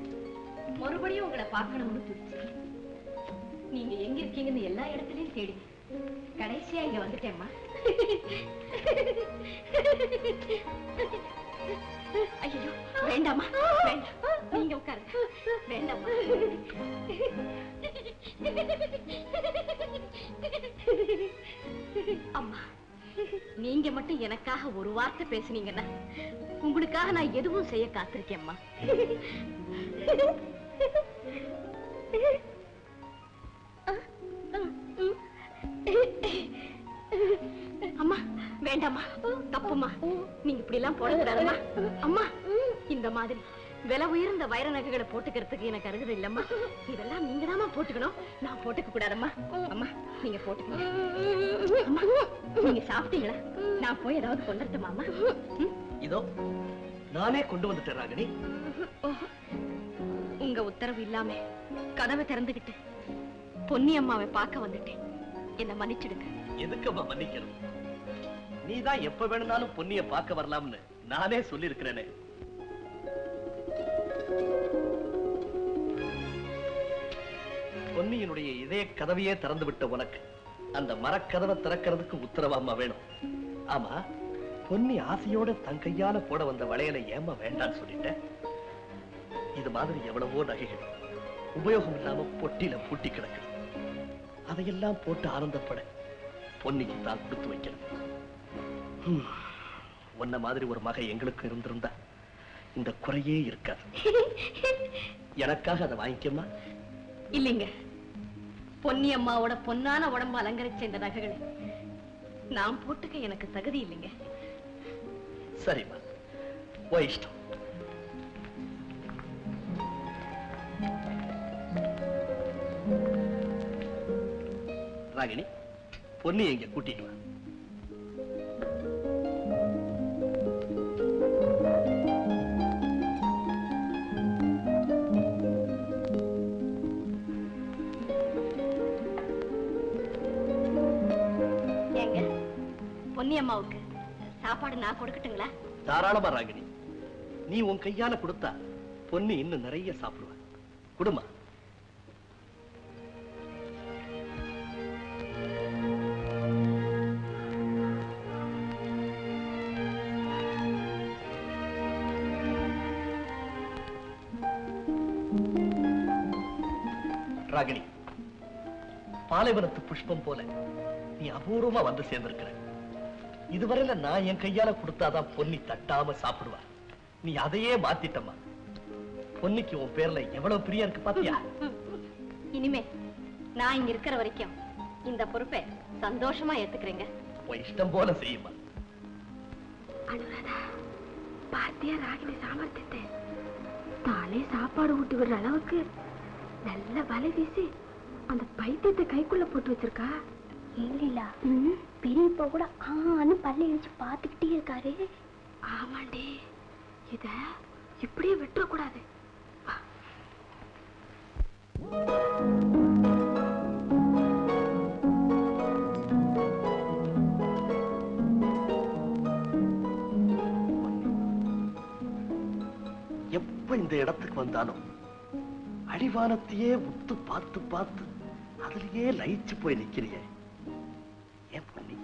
மறுபடியும் உங்களை பார்க்கணும்னு தோணுச்சு. நீங்க எங்க இருக்கீங்கன்னு எல்லா இடத்துலயும் தேடி கடைசியா இங்க வந்துட்டேம்மா. ஐயோ வேண்டாமா, வேண்டாம், நீங்க உட்காருங்க. வேண்டாமா. அம்மா, நீங்க மட்டும் எனக்காக ஒரு வார்த்தை பேசுனீங்கன்னா உங்களுக்காக நான் எதுவும் செய்ய காத்திருக்கேன்மா. அம்மா வேண்டாமா, தப்புமா, நீங்க இப்படி எல்லாம் போடக்கூடாதுமா. அம்மா, இந்த மாதிரி விலை உயர்ந்த வைர நகைகளை போட்டுக்கிறதுக்கு எனக்கு அருகதை இல்லம்மா. இதெல்லாம் நீங்க தான் போட்டுக்கணும், நான் போட்டுக்க கூடாதம்மா. அம்மா நீங்க போட்டுக்கணும். அம்மா நீங்க சாப்பிட்டீங்களா? நான் போய் ஏதாவது கொண்டுட்டுமா? அம்மா இதோ நானே கொண்டு வந்துட்டேன் ராகினி. உங்க உத்தரவு இல்லாம கதவை திறந்துகிட்டு பொன்னி அம்மாவை பார்க்க வந்துட்டேன். என்ன மன்னிச்சிடுங்க. எதுக்கம்மா மன்னிக்கணும்? நீதான் எப்ப வேணும்னாலும் பொன்னிய பார்க்க வரலாம்னு நானே சொல்லி இருக்கிறேனே. பொன்னியினுடைய இதய கதவையே திறந்து விட்ட உனக்கு அந்த மரக்கதவை திறக்கிறதுக்கு உத்தரவாமா வேணும். ஆமா, பொன்னி ஆசையோட தன் கையால போட வந்த வளையலை ஏமா வேண்டான்னு சொல்லிட்டேன். இது மாதிரி எவ்வளவோ நகைகள் உபயோகம் இல்லாம பொட்டியில பூட்டி கிடக்குது. அதையெல்லாம் போட்டு ஆனந்தப்பட பொன்னிக்கு தான் கொடுத்து வைக்கணும். உன்ன மாதிரி ஒரு மகை எங்களுக்கு இருந்திருந்தா இந்த குறையே இருக்காது. எனக்காக அதை வாங்கிக்கமா? இல்லைங்க, பொன்னி அம்மாவோட பொன்னான உடம்பு அலங்கரிச்ச இந்த நகைகளை நான் போட்டுக்க எனக்கு தகுதி இல்லைங்க. சரிம்மா, ஓ இஷ்டம். ராகினி, பொன்னி எங்க கூட்டிட்டு வா. ஏங்க, பொன்னி அம்மாவுக்கு சாப்பாடு நான் கொடுக்கட்டுங்களா? தாராளமா ராகினி, நீ உன் கையால கொடுத்தா பொன்னி இன்னும் நிறைய சாப்பிடுவா. குடுமா. ராகினி, பாலைவனத்து புஷ்பம் போல நீ அபூர்வமா வந்து சேர்ந்திருக்கிற. இதுவரையில நான் என் கையால கொடுத்தாதான் பொன்னி தட்டாம சாப்பிடுவா. நீ அதையே மாத்திட்டமா. பொன்னிக்கு உன் பேர்ல எவ்வளவு பிரியா இருக்கு பாத்தியா? இனிமே நான் இங்க இருக்கிற வரைக்கும் இந்த பொறுப்பை சந்தோஷமா ஏத்துக்கிறேங்க. உன் இஷ்டம் போல செய்யுமா. அனுராதா, பாத்தியா ராகினி சாமர்த்தியத்தை? தானே சாப்பாடு ஊட்டி விடுற அளவுக்கு நல்ல வலை வீசி அந்த பைத்தியத்தை கைக்குள்ள போட்டு வச்சிருக்கா. இல்ல பெரியப்பா கூட ஆன்னு பல்ல இழிச்சு பாத்துக்கிட்டே இருக்காரு. ஆமாண்டி, இத இப்படியே விட்டுறக்கூடாது. எப்ப இந்த இடத்துக்கு வந்தாலும் அடிவானத்தையே உத்து பார்த்து பார்த்து அதுலயே லயிச்சு போய் நிக்கிறியே. ஏன் பொன்னி,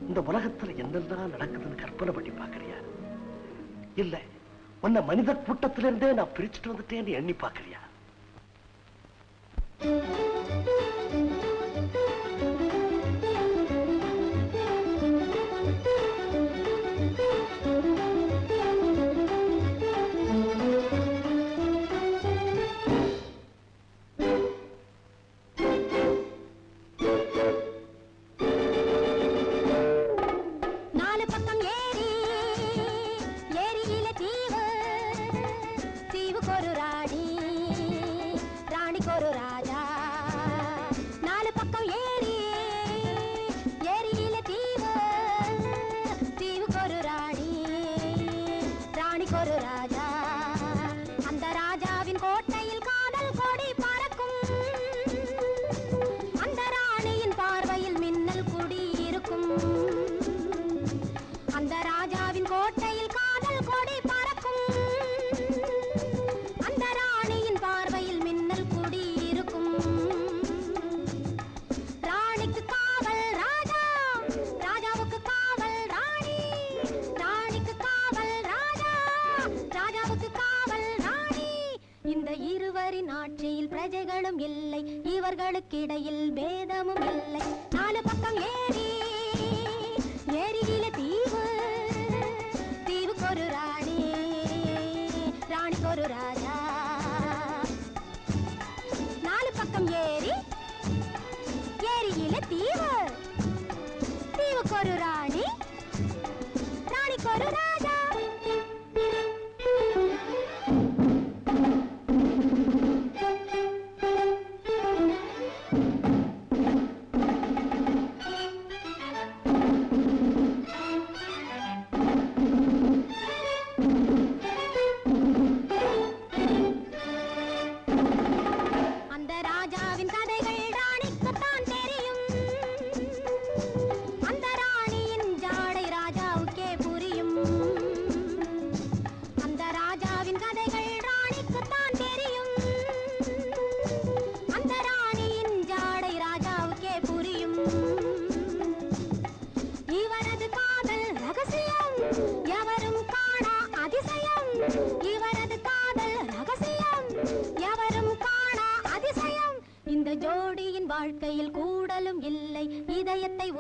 இந்த உலகத்துல என்னெல்லாம் நடக்குதுன்னு கற்பனை பண்ணி பாக்குறியா? இல்ல உன்னை மனித கூட்டத்திலிருந்தே நான் பிரிச்சுட்டு வந்துட்டேன்னு எண்ணி பாக்குறியா? பிரஜைகளும் இல்லை, இவர்களுக்கிடையில் பேதமும் இல்லை. நாலு பக்கம் ஏரி, ஏரியில தீவு, தீவுக்கொரு ராணி, ராணிக்கொரு ராஜா. நாலு பக்கம் ஏரி, ஏரியில தீவு, தீவுக்கொரு ராணி, ராணிக்கொரு ராஜா. அந்த ராணியின் ஜாடை ராஜாவுக்கே புரியும்.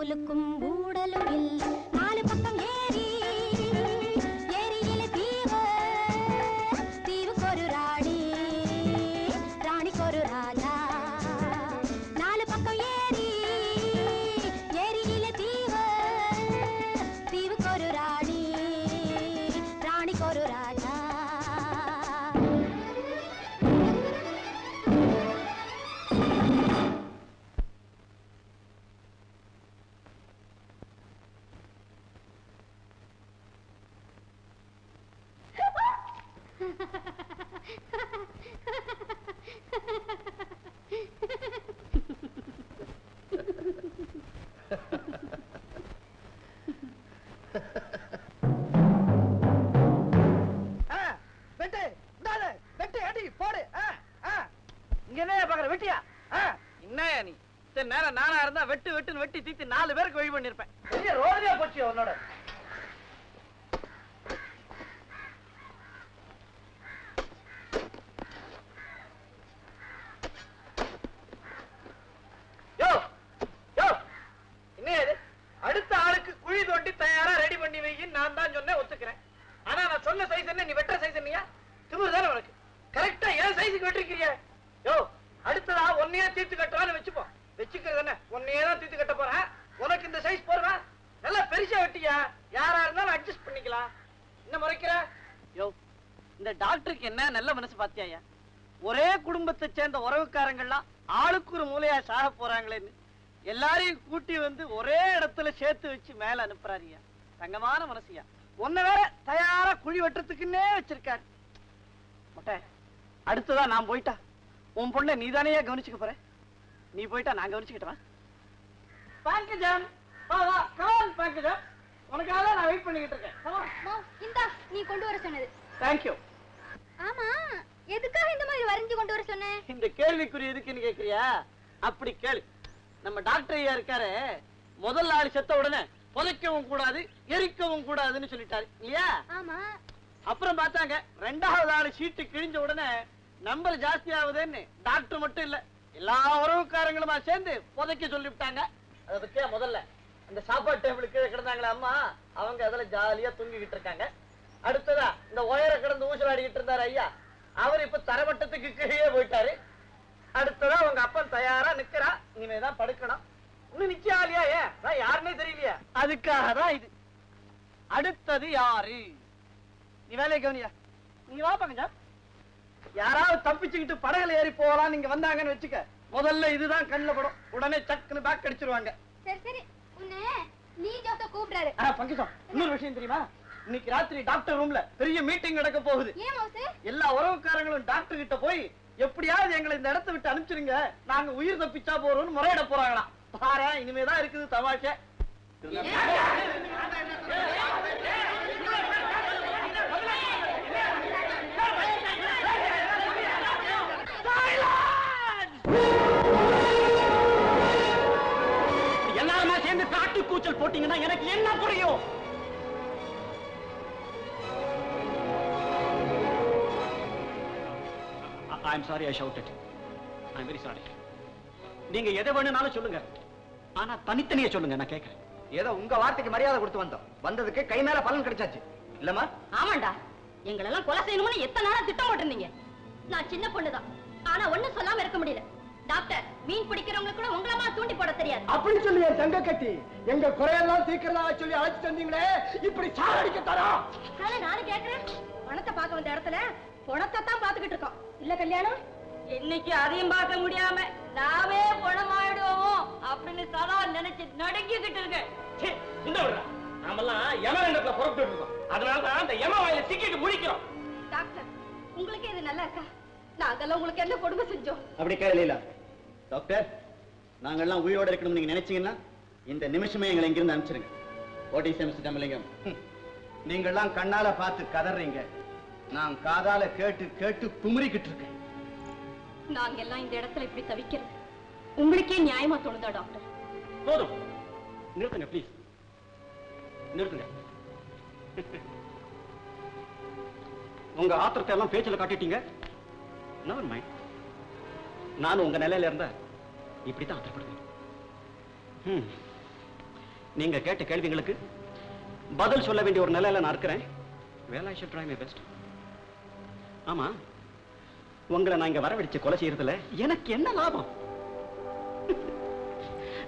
உலுக்கும் ஊடலும் இல்ல நாலு பக்கம் ஏரி ஏரியில தீவுக்கு ஒரு ராணி ராணிக்கு ஒரு ராஜா நாலு பக்கம் ஏரி ஏரியில தீவுக்கு ஒரு ராணி ராணிக்கு ஒரு ராஜா நானா இருந்தா வெட்டு வெட்டுன்னு வெட்டி தீத்து 4 பேருக்கு வழி பண்ணிருப்பேன். பெரிய ரோதனையா போச்சு உன்னோட. யோ யோ என்ன இது? அடுத்த ஆளுக்கு குழி தோண்டி தயாரா ரெடி பண்ணி வைன்னு நான் தான் சொன்னேன், ஒத்துக்கிறேன். ஆனா நான் சொன்ன சைஸ் என்ன, நீ வெட்டுற சைஸ் என்னையா? திமிரு தானே உனக்கு? கரெக்டா ஏன் சைஸுக்கு வெட்டிருக்கிறியா? யோ அடுத்ததா ஒன்னையே தீர்த்து கட்டுவான்னு வச்சுப்போம். வச்சுக்கிறது என்ன, ஒன்னையே தான் தீர்த்து கட்ட போறேன். உனக்கு இந்த சைஸ் போறா? நல்லா பெருசா வெட்டியா, யாரா இருந்தாலும் அட்ஜஸ்ட் பண்ணிக்கலாம். என்ன முறைக்கிற? யோ இந்த டாக்டருக்கு என்ன நல்ல மனசு பாத்தியாயா? ஒரே குடும்பத்தை சேர்ந்த உறவுக்காரங்கள்லாம் ஆளுக்கு ஒரு மூலையா சாக போறாங்களேன்னு எல்லாரையும் கூட்டி வந்து ஒரே இடத்துல சேர்த்து வச்சு மேல அனுப்புறாரியா. தங்கமான மனசியா. உன்னை வேற தயாரா குழி வெட்டுறதுக்குன்னே வச்சிருக்காரு. மொட்டை அடுத்ததா நான் போயிட்டா உன் பொண்ணை நீதானே கவனிச்சுக்க போற. நீ போயிட்டா நான் கவனிச்சுக்கிட்டவா? பங்கஜம் வா வா, கமான் பங்கஜம், உனக்காக நான் வெயிட் பண்ணிக்கிட்டு இருக்கேன். இந்தா நீ கொண்டு வர சொன்னது. Thank you. ஆமா, எதுக்காக இந்த மாதிரி வரைஞ்சு கொண்டு வர சொன்னேன்? இந்த கேள்விக்குறி எதுக்குன்னு கேக்குறியா? அப்படி கேளு. நம்ம டாக்டர் ஐயா இருக்காரு, முதல் ஆள் செத்த உடனே புதைக்கவும் கூடாது எரிக்கவும் கூடாதுன்னு சொல்லிட்டாரு இல்லையா? ஆமா. அப்புறம் பார்த்தாங்க ரெண்டாவது ஆள் சீட்டு கிழிஞ்ச உடனே நம்பர் ஜாஸ்தி ஆகுதுன்னு டாக்டர் மட்டும் இல்ல எல்லா உறவுக்காரங்களுமா சேர்ந்து புதைக்க சொல்லிவிட்டாங்க. அதை பத்தியா முதல்ல அந்த சாப்பாடு டேபிளுக்கு கிடந்தாங்களே அம்மா, அவங்க அதுல ஜாலியா தூங்கிக்கிட்டு இருக்காங்க. அடுத்ததா இந்த ஒயர கிடந்து ஊசலாடிக்கிட்டு இருந்தாரு ஐயா, அவர் இப்ப தரமட்டத்துக்கு கீழே போயிட்டாரு. அடுத்ததா உங்க அப்பன் தயாரா நிக்கிறா, இனிமேதான் படுக்கணும். இன்னும் நிச்சயம் ஆலியா? ஏன் யாருன்னே தெரியலையா? அதுக்காக தான் இது. அடுத்தது யாரு? நீ வேலையை கவனியா. நீங்க வா பங்கஜா. யாராவது தப்பிச்சுக்கிட்டு படகுல ஏறி போகலாம் நீங்க வந்தாங்கன்னு வச்சுக்க, முதல்ல இதுதான் கண்ணில் படும். உடனே சக்குன்னு பேக் அடிச்சிருவாங்க. சரி சரி, உன்னை நீ ஜோச கூப்பிடுறாரு. பங்கஜம், இன்னொரு விஷயம் தெரியுமா? இன்னைக்கு ராத்திரி டாக்டர் ரூம்ல பெரிய மீட்டிங் நடக்க போகுது. ஏன் மவுசு? எல்லா உறவுக்காரங்களும் டாக்டர் கிட்ட போய் எப்படியாவது எங்களை இந்த இடத்தை விட்டு அனுப்பிச்சிருங்க, நாங்க உயிர் தப்பிச்சா போறோம்னு முறையிட போறாங்களாம். பாரு, இனிமேதான் இருக்குது தமாஷை. எல்லாருமே சேர்ந்து காட்டு கூச்சல் போட்டீங்கன்னா எனக்கு என்ன புரியும்? I'm sorry, I shouted. I'm very sorry. நீங்க எதை வேணும்னாலும் சொல்லுங்க, ஆனா தனித்தனியா சொல்லுங்க, நான் கேட்கிறேன். ஏதோ உங்க வார்த்தைக்கு மரியாதை கொடுத்து வந்தோம், வந்ததுக்கு கை மேல பலன் கிடைச்சாச்சு இல்லம்மா? ஆமாண்டா, எங்களெல்லாம் கொலை செய்யணும்னு எத்தனை நாளா திட்டம் போட்டிருந்தீங்க. நான் சின்ன பொண்ணுதான், ஆனா ஒண்ணும் சொல்லாம இருக்க முடியல. டாக்டர், மீன் பிடிக்கிறவங்களுக்கு கூட உங்களமா தூண்டி போட தெரியாது. அப்படி சொல்லி என் தங்க கட்டி எங்க குறையெல்லாம் சீக்கிரமா சொல்லி அழைச்சிட்டு வந்தீங்களே, இப்படி சாரடிக்க தரா? நானும் கேட்கிறேன், பணத்தை பார்க்க வந்த இடத்துல பணத்தை தான் பாத்துக்கிட்டு இருக்கோம். இல்ல கல்யாணம், இன்னைக்கு அதையும் பார்க்க முடியாம நாமே பணமாயிடுவோம் அப்படின்னு சதா நினைச்சு நடுங்கிக்கிட்டு இருக்கேன். நாமெல்லாம் யமகண்டத்துல புறப்பட்டு இருக்கோம், அதனாலதான் அந்த யம வாயில சிக்கிட்டு முடிக்கிறோம். டாக்டர், உங்களுக்கு இது நல்லா இருக்கா? நாங்கெல்லாம் உங்களுக்கு என்ன கொடுமை செஞ்சோம்? அப்படி கேட்கல டாக்டர், நாங்கெல்லாம் உயிரோட இருக்கணும்னு நீங்க நினைச்சீங்கன்னா இந்த நிமிஷமே எங்களை இங்கிருந்து அனுப்பிச்சிருங்க. What is mister Thambalingam? நீங்கெல்லாம் கண்ணால பார்த்து கதறீங்க, நான் காதால கேட்டு கேட்டு குமுறிக்கிட்டு இருக்கேன். நாங்க எல்லாம் இந்த இடத்துல இப்படி தவிக்கிறது உங்களுக்கே நியாயமா தோணுதா டாக்டர்? போதும், நிறுத்துங்க ப்ளீஸ், நிறுத்துங்க. உங்க ஆத்திரத்தை எல்லாம் பேச்சில் காட்டிட்டீங்க. நெவர் மைண்ட், நானும் உங்க நிலையில இருந்தா இப்படித்தான் ஆத்திரப்படுவேன். நீங்க கேட்ட கேள்விங்களுக்கு பதில் சொல்ல வேண்டிய ஒரு நிலையில நான் இருக்கிறேன். Well, I shall try my best. ஆமா, உங்களை நான் இங்க வரவழைச்சு கொலை செய்யறதுல எனக்கு என்ன லாபம்?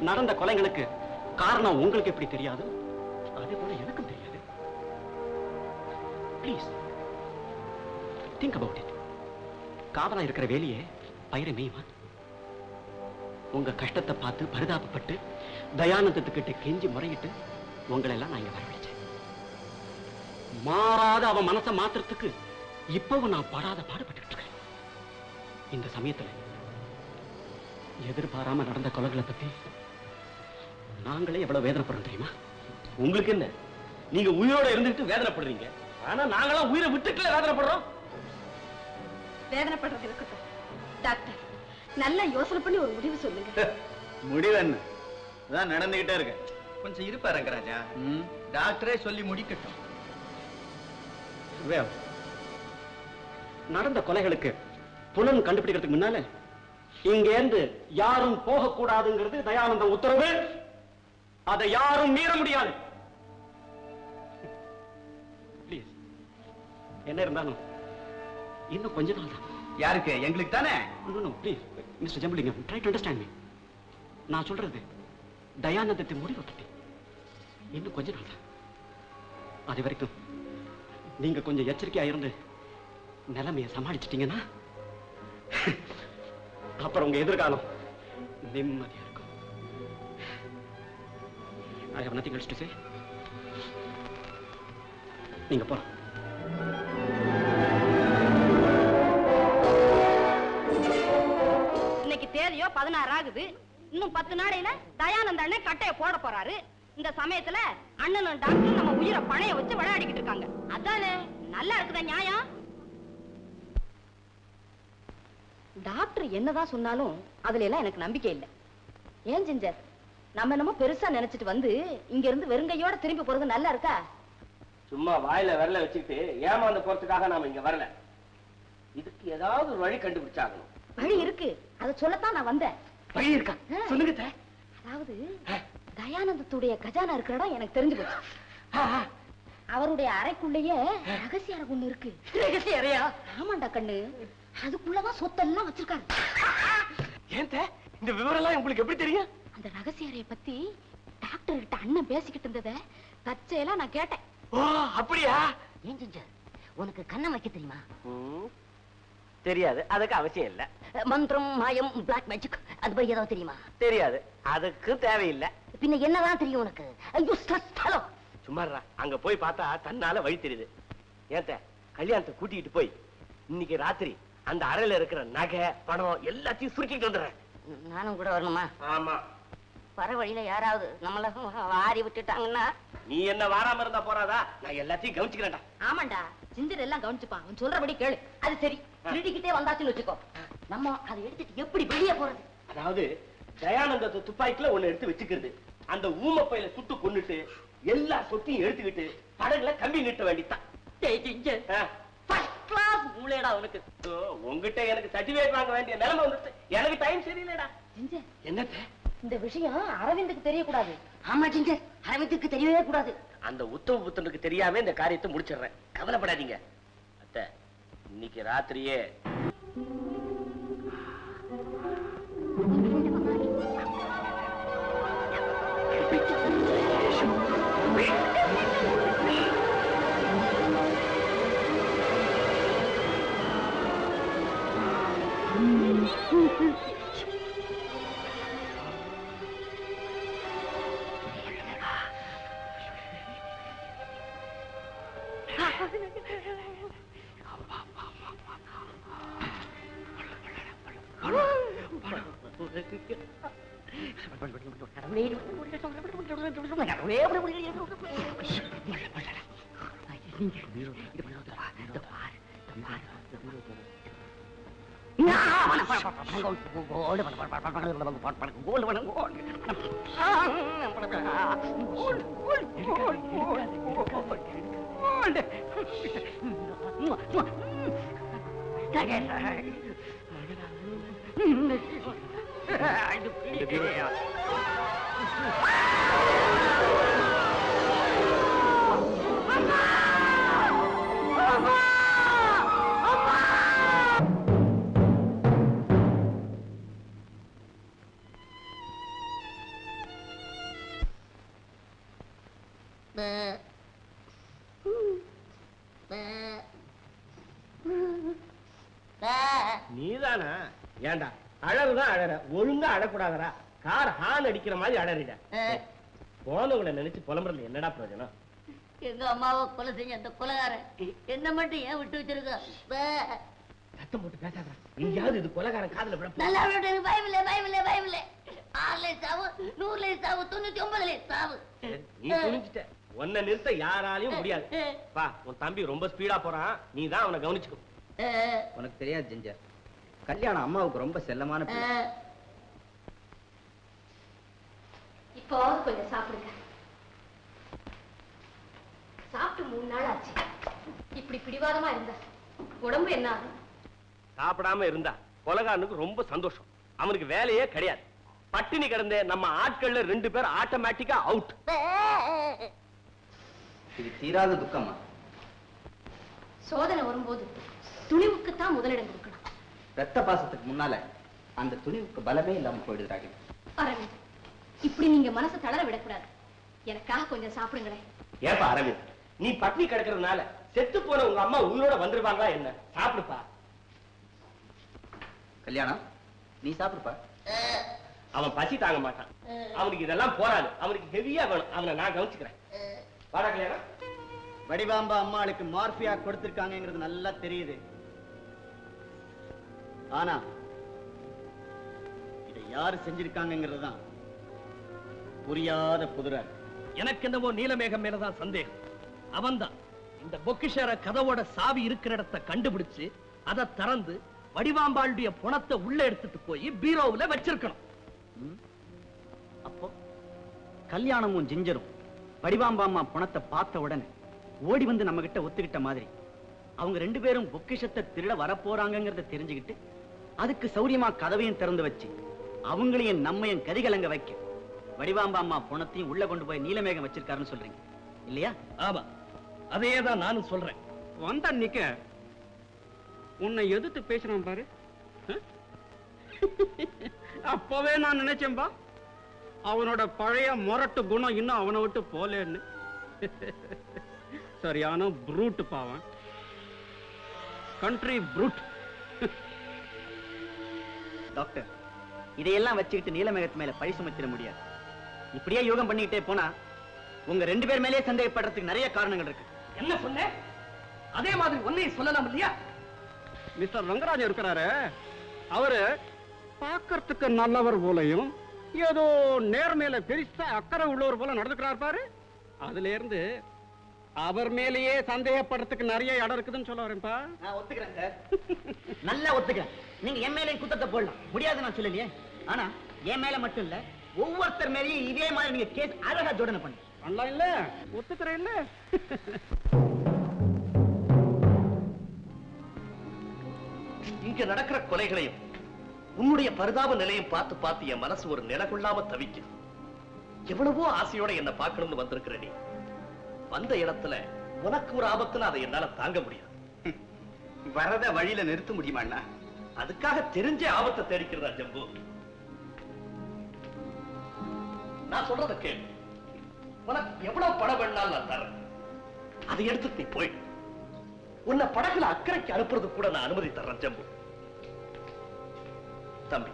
நடந்த கொலைகளுக்கு காரணம் உங்களுக்கு எப்படி தெரியாது, அதே போல எனக்கும் தெரியாது. Please think about it. காவலா இருக்கிற வேலையே பயிரை மேய்வா? உங்க கஷ்டத்தை பார்த்து பரிதாபப்பட்டு தயானந்தத்துக்கிட்ட கெஞ்சி முறையிட்டு உங்களை எல்லாம் நான் இங்க வரவழைச்சேன். மாறாத அவன் மனசை மாத்துறதுக்கு இப்பவும் நான் படாத பாடுபட்டு இருக்கேன். இந்த சமயத்துல எதிர்பாராம நடந்த கொலைகளை பத்தி நாங்களே எவ்வளவு வேதனைப்படுறோம் தெரியுமா? உங்களுக்கு என்ன, நீங்க உயிரோட இருந்துட்டு வேதனைப்படுறீங்க, ஆனா நாங்களாம் உயிரை விட்டுக்கல வேதனைப்படுறோம். வேதனைப்படுறது இருக்கட்டும் டாக்டர், நல்லா யோசனை பண்ணி ஒரு முடிவு சொல்லுங்க. முடிவு என்ன, அதான் நடந்துகிட்டே இருக்கு. கொஞ்சம் இருப்பா ரங்கராஜா, டாக்டரே சொல்லி முடிக்கட்டும். நடந்த கொலைகளுக்கு புலன் கண்டுபிடிக்கிறதுக்கு முன்னால இங்க இருந்து யாரும் போக கூடாதுங்கிறது தயானந்தம் உத்தரவு. அதை யாரும் மீற முடியாது. Please. என்ன இருந்தாலும் இன்னும் கொஞ்ச நாள் தான். யாருக்கு? எங்களுக்கு தானே. Please mister Jambulingam, try to understand me. நான் சொல்றது தயானந்தத்தை முடிவெடுத்துட்டேன். இன்னும் கொஞ்ச நாள் தான். அது வரைக்கும் நீங்க கொஞ்சம் எச்சரிக்கையா இருந்து நிலைமையை சமாளிச்சிட்டீங்கன்னா அப்புறம் உங்க எதிர்காலம் நிம்மதியா இருக்கும். I have nothing else to say. நீங்க போலாம். இன்னைக்கு தேதியோ 16 ஆகுது. இன்னும் 10 நாளையில தயானந்த அண்ணன் கட்டைய போட போறாரு. இந்த சமயத்துல அண்ணனும் டாக்டரும் நம்ம உயிரை பணைய வச்சு விளையாடிக்கிட்டு இருக்காங்க. அதானே நல்லா இருக்குதா நியாயம்? டாக்டர் என்னதான் சொன்னாலும் அதுல எல்லாம் எனக்கு நம்பிக்கை இல்லை. ஏன் ஜிஞ்சர், நம்ம என்னமோ பெருசா நினைச்சிட்டு வந்து இங்க இருந்து வெறுங்கையோட திரும்பி போறது நல்லா இருக்கா? சும்மா வாயில விரல வச்சுக்கிட்டு ஏமாந்து போறதுக்காக நாம இங்க வரல. இதுக்கு ஏதாவது ஒரு வழி கண்டுபிடிச்சாகணும். வழி இருக்கு, அதை சொல்லத்தான் நான் வந்தேன். வழி இருக்கா? சொல்லுங்க. அதாவது தயானந்தத்துடைய கஜானா இருக்கிற இடம் எனக்கு தெரிஞ்சு போச்சு. அவருடைய அறைக்குள்ளேயே ரகசிய அறை ஒண்ணு இருக்கு. ரகசிய அறையா? ஆமாண்டா கண்ணு, அதுக்குள்ளதான் சொத்தெல்லாம் வச்சிருக்காரு. ஏன் இந்த விவரம் எல்லாம் உங்களுக்கு எப்படி தெரியும்? அந்த ரகசிய அறையை பத்தி டாக்டர் கிட்ட அண்ணன் பேசிக்கிட்டு இருந்தத தற்செயலா நான் கேட்டேன். ஓ அப்படியா? ஏன் ஜிஞ்சர், உனக்கு கண்ணம் வைக்க தெரியுமா? தெரியாது, அதுக்கு அவசியம் இல்ல. மந்திரம், மாயம், பிளாக் மேஜிக் அது மாதிரி ஏதாவது தெரியுமா? தெரியாது, அதுக்கு தேவையில்லை. பின்ன என்னதான் தெரியும் உனக்கு? ஐயோ ஹலோ, சும்மாறா, அங்க போய் பார்த்தா தன்னால வழி தெரியுது. ஏன் கல்யாணத்தை கூட்டிட்டு போய் இன்னைக்கு ராத்திரி அந்த அறையில இருக்கிற நகை பணம் எல்லாத்தையும் சுருக்கிட்டு வந்துடுறேன். நானும் கூட வரணுமா? ஆமா. வர வழியில யாராவது நம்மள வாரி விட்டுட்டாங்கன்னா? நீ என்ன வாராம இருந்தா போறாதா? நான் எல்லாத்தையும் கவனிச்சுக்கிறேன்டா. ஆமாண்டா, ஜிஞ்சர் எல்லாம் கவனிச்சுப்பான். அவன் சொல்றபடி கேளு. அது சரி, திருடிக்கிட்டே வந்தாச்சுன்னு வச்சுக்கோ, நம்ம அதை எடுத்துட்டு எப்படி வெளியே போறது? அதாவது தயானந்த துப்பாக்கில ஒண்ணு எடுத்து வச்சுக்கிறது, அந்த ஊமப்பையில சுட்டு கொன்னுட்டு எல்லா சொத்தையும் எடுத்துக்கிட்டு படகுல கம்பி நிட்ட வேண்டித்தான். மூளைடா உனக்கு. உங்ககிட்ட எனக்கு சர்டிபிகேட் வாங்க வேண்டிய நிலைமை வந்துச்சு. எனக்கு டைம் சரியில்லைடா. ஜிஞ்சர், என்னத்த? இந்த விஷயம் அரவிந்துக்கு தெரியக்கூடாது. ஆமா ஜிஞ்சர், அரவிந்துக்கு தெரியவே கூடாது. அந்த உத்தம புத்தனுக்கு தெரியாம இந்த காரியத்தை முடிச்சிடுறேன். கவலைப்படாதீங்க அத்தை. இன்னைக்கு ராத்திரியே நீதானா? ஏண்டா அழகுதான் அழற, ஒழுங்கா அழக்கூடாதரா? கார் ஹார்ன் அடிக்கிற மாதிரி அழறிட. போனவங்களை நினைச்சு புலம்புறதுல என்னடா பிரயோஜனம்? எங்க அம்மாவை கொலை செஞ்ச அந்த கொலைகாரன் என்ன மட்டும் ஏன் விட்டு வச்சிருக்கா? சத்தம் போட்டு பேசாதா, எங்கேயாவது இது கொலைகாரன் காதுல விட. நல்லா பயமில்லை பயமில்லை பயமில்லை. 6 சாவு 100 சாவு 99 சாவு. நீ புரிஞ்சுட்ட, உன்னை நிறுத்த யாராலையும் முடியாது. பா, உன் தம்பி ரொம்ப ஸ்பீடா போறான், நீ தான் அவனை கவனிச்சுக்கோ. உனக்கு தெரியாது ஜிஞ்சர், கல்யாணம் அம்மாவுக்கு ரொம்ப செல்லமான பிள்ளை. இப்போ கொஞ்சம் சாப்பிடுங்க. சாப்பிட்டு 3 நாள் ஆச்சு. இப்படி பிடிவாதமா இருந்தா உடம்பு என்ன ஆகும்? சாப்பிடாம இருந்தா கொலைகாரனுக்கு ரொம்ப சந்தோஷம். அவனுக்கு வேலையே கிடையாது. பட்டினி கிடந்த நம்ம ஆட்கள்ல 2 பேர் ஆட்டோமேட்டிக்கா அவுட். இது தீராத துக்கமா? சோதனை வரும்போது துணிவுக்குத்தான் முதலிடம் கொடுக்கணும். ரத்த பாசத்துக்கு முன்னால அந்த துணிவுக்கு பலமே இல்லாம போயிடுறாங்க. அரவிந்த், இப்படி நீங்க மனசை தளர விடக்கூடாது. எனக்காக கொஞ்சம் சாப்பிடுங்களேன். ஏப்பா அரவிந்த், நீ பட்டினி கிடக்கிறதுனால செத்து போன உங்க அம்மா உங்களோட வந்துருவாங்களா என்ன? சாப்பிடுப்பா. கல்யாணம், நீ சாப்பிடுப்பா. அவன் பசி தாங்க மாட்டான். அவனுக்கு இதெல்லாம் போராது, அவனுக்கு ஹெவியா வேணும். அவனை நான் கவனிச்சுக்கிறேன். வாடா கல்யாணம். வடிவாம்பா அம்மாளுக்கு மார்பியா கொடுத்திருக்காங்கிறது நல்லா தெரியுது. ஆனா இதை யாரு செஞ்சிருக்காங்கிறது தான் புரியாத புதிரா இருக்கு. எனக்கு என்னவோ நீலமேகம் மேலதான் சந்தேகம். அவன்தான் இந்த பொக்கிஷர கதவோட சாவி இருக்கிற இடத்தை கண்டுபிடிச்சு அதை திறந்து வடிவாம்பாளுடைய பணத்தை உள்ள எடுத்துட்டு போய் பீரோவுல வச்சிருக்கணும். அப்போ கல்யாணமும் ஜிஞ்சரும் வடிவாம்பாம்மா பணத்தை பார்த்த உடனே ஓடி வந்து நம்ம கிட்ட ஒத்துக்கிட்ட மாதிரி அவங்க 2 பேரும் பொக்கிஷத்தை திருட வரப்போறாங்கிறத தெரிஞ்சுக்கிட்டு அதுக்கு சௌரியமா கதவையும் திறந்து வச்சு அவங்களையும் நம்மையும் கதிகலங்க வைக்க வடிவாம்பாம்மா பணத்தையும் உள்ள கொண்டு போய் நீலமேகம் வச்சிருக்காருன்னு சொல்றீங்க இல்லையா? ஆமா, அதேதான் நானும் சொல்றேன். வந்த நிக்க உன்னை எதிர்த்து பேசுறான் பாரு. அப்பவே நான் நினைச்சேன்பா, அவனோட பழைய முரட்டு குணம் இன்னும் அவனை விட்டு போலேன்னு. சரியான ப்ரூட் பாவன், கண்ட்ரி ப்ரூட். டாக்டர், இதையெல்லாம் வச்சுக்கிட்டு நீலமேகத்து மேல பழி சுமத்திட முடியாது. இப்படியே யோகம் பண்ணிக்கிட்டே போனா உங்க 2 பேர் மேலேயே சந்தேகப்படுறதுக்கு நிறைய காரணங்கள் இருக்கு. என்ன சொன்ன? அதே மாதிரி ஒன்னையும் சொல்லலாம் இல்லையா? மிஸ்டர் ரங்கராஜன் இருக்கிறாரு, அவரு பார்க்கறதுக்கு நல்லவர் போலையும் ஏதோ நேர்மையில பெருசா அக்கறை உள்ளவர் போல நடந்துக்கிறார் பாரு. அதுல இருந்து அவர் மேலேயே சந்தேகப்படுறதுக்கு நிறைய இடம் இருக்குதுன்னு சொல்ல வரேன்ப்பா. நான் ஒத்துக்கிறேன் சார், நல்லா ஒத்துக்கிறேன். நீங்க என் மேலே குத்தத்தை போடலாம், முடியாது நான் சொல்லலையே. ஆனா என் மேல மட்டும் இல்ல, ஒவ்வொருத்தர் மேலேயும் இதே மாதிரி நீங்க கேஸ் அழகா ஜோடனை பண்ணு. பண்ணலாம் இல்ல, ஒத்துக்கிறேன் இல்ல. இங்க நடக்கிற கொலைகளையும் உன்னுடைய பரிதாப நிலையும் பார்த்து பார்த்து என் மனசு ஒரு நிலகுள்ளாம தவிக்குது. எவ்வளவோ ஆசையோட என்ன பார்க்கணும்னு வந்திருக்கிற நீ வந்த இடத்துல உனக்கு ஒரு ஆபத்துல அதை என்னால தாங்க முடியாது. வரத வழியில நிறுத்த முடியுமா? அதுக்காக தெரிஞ்ச ஆபத்தை தேடிக்கிறதா ஜம்பு? நான் சொல்றத கேளு. உனக்கு எவ்வளவு பணம் வேணாலும் நான் தரேன். அதை எடுத்துட்டு நீ போயிடு. உன்னை படகுல அக்கறைக்கு அனுப்புறது கூட நான் அனுமதி தர்றேன் ஜம்பு. தம்பி,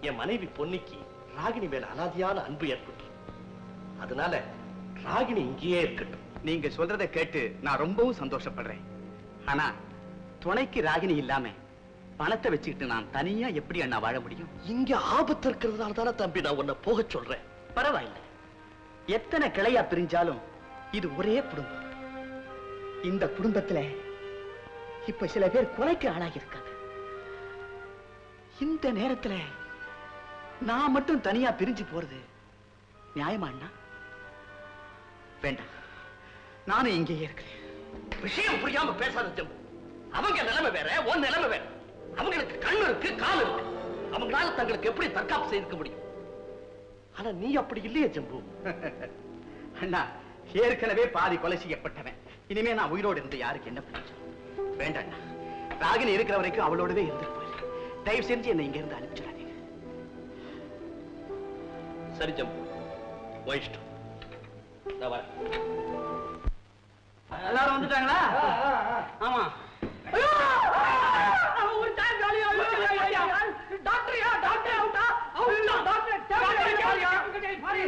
என் மனைவி பொன்னிக்கு ராகினி மேல அலாதியான அன்பு ஏற்பட்டு, அதனால ராகினி இங்கேயே இருக்கட்டும். நீங்க சொல்றத கேட்டு நான் ரொம்பவும் சந்தோஷப்படுறேன். ஆனா துணைக்கு ராகினி இல்லாம பணத்தை வச்சுக்கிட்டு நான் தனியா எப்படி அண்ணா வாழ முடியும்? இங்க ஆபத்து இருக்கிறதுனால தானே தம்பி நான் உன்னை போக சொல்றேன். பரவாயில்லை, எத்தனை கிளையா பிரிஞ்சாலும் இது ஒரே குடும்பம். இந்த குடும்பத்துல இப்ப சில பேர் கொலைக்கு ஆளாகி இருக்காங்க. இந்த நேரத்துல நான் மட்டும் தனியா பிரிஞ்சு போறது நியாயமா அண்ணா? வேண்டாம், நானும் இங்கேயே இருக்கிறேன். விஷயம் புரியாம பேசாத ஜம்பு. அவங்க நிலைமை வேற, உன் நிலைமை வேற. அவங்களுக்கு கண்ணு இருக்கு, கால் இருக்கு. அவங்களால தங்களுக்கு எப்படி தற்காப்பு செய்திருக்க முடியும்? ஆனா நீ அப்படி இல்லையே ஜம்பு. அண்ணா, ஏற்கனவே பாதி கொலை செய்யப்பட்டவன். இனிமே நான் உயிரோடு இருந்து யாருக்கு என்ன பிரயோஜனம்? வேண்டாம், ராகினி இருக்கிற வரைக்கும் அவளோடவே இருந்து போயிரு. தயவு செஞ்சு என்னை இங்க இருந்து அனுப்பிச்சிடாதீங்க. சரி ஜம்பு, இஷ்டம். எல்லாரும் வந்துட்டாங்களா? ஆமா. ஒரு டைம் காலியா டாக்டர் யா டாக்டர் அவுட்டா அவுட்டா டாக்டர் டாக்டர் காலியா பாரு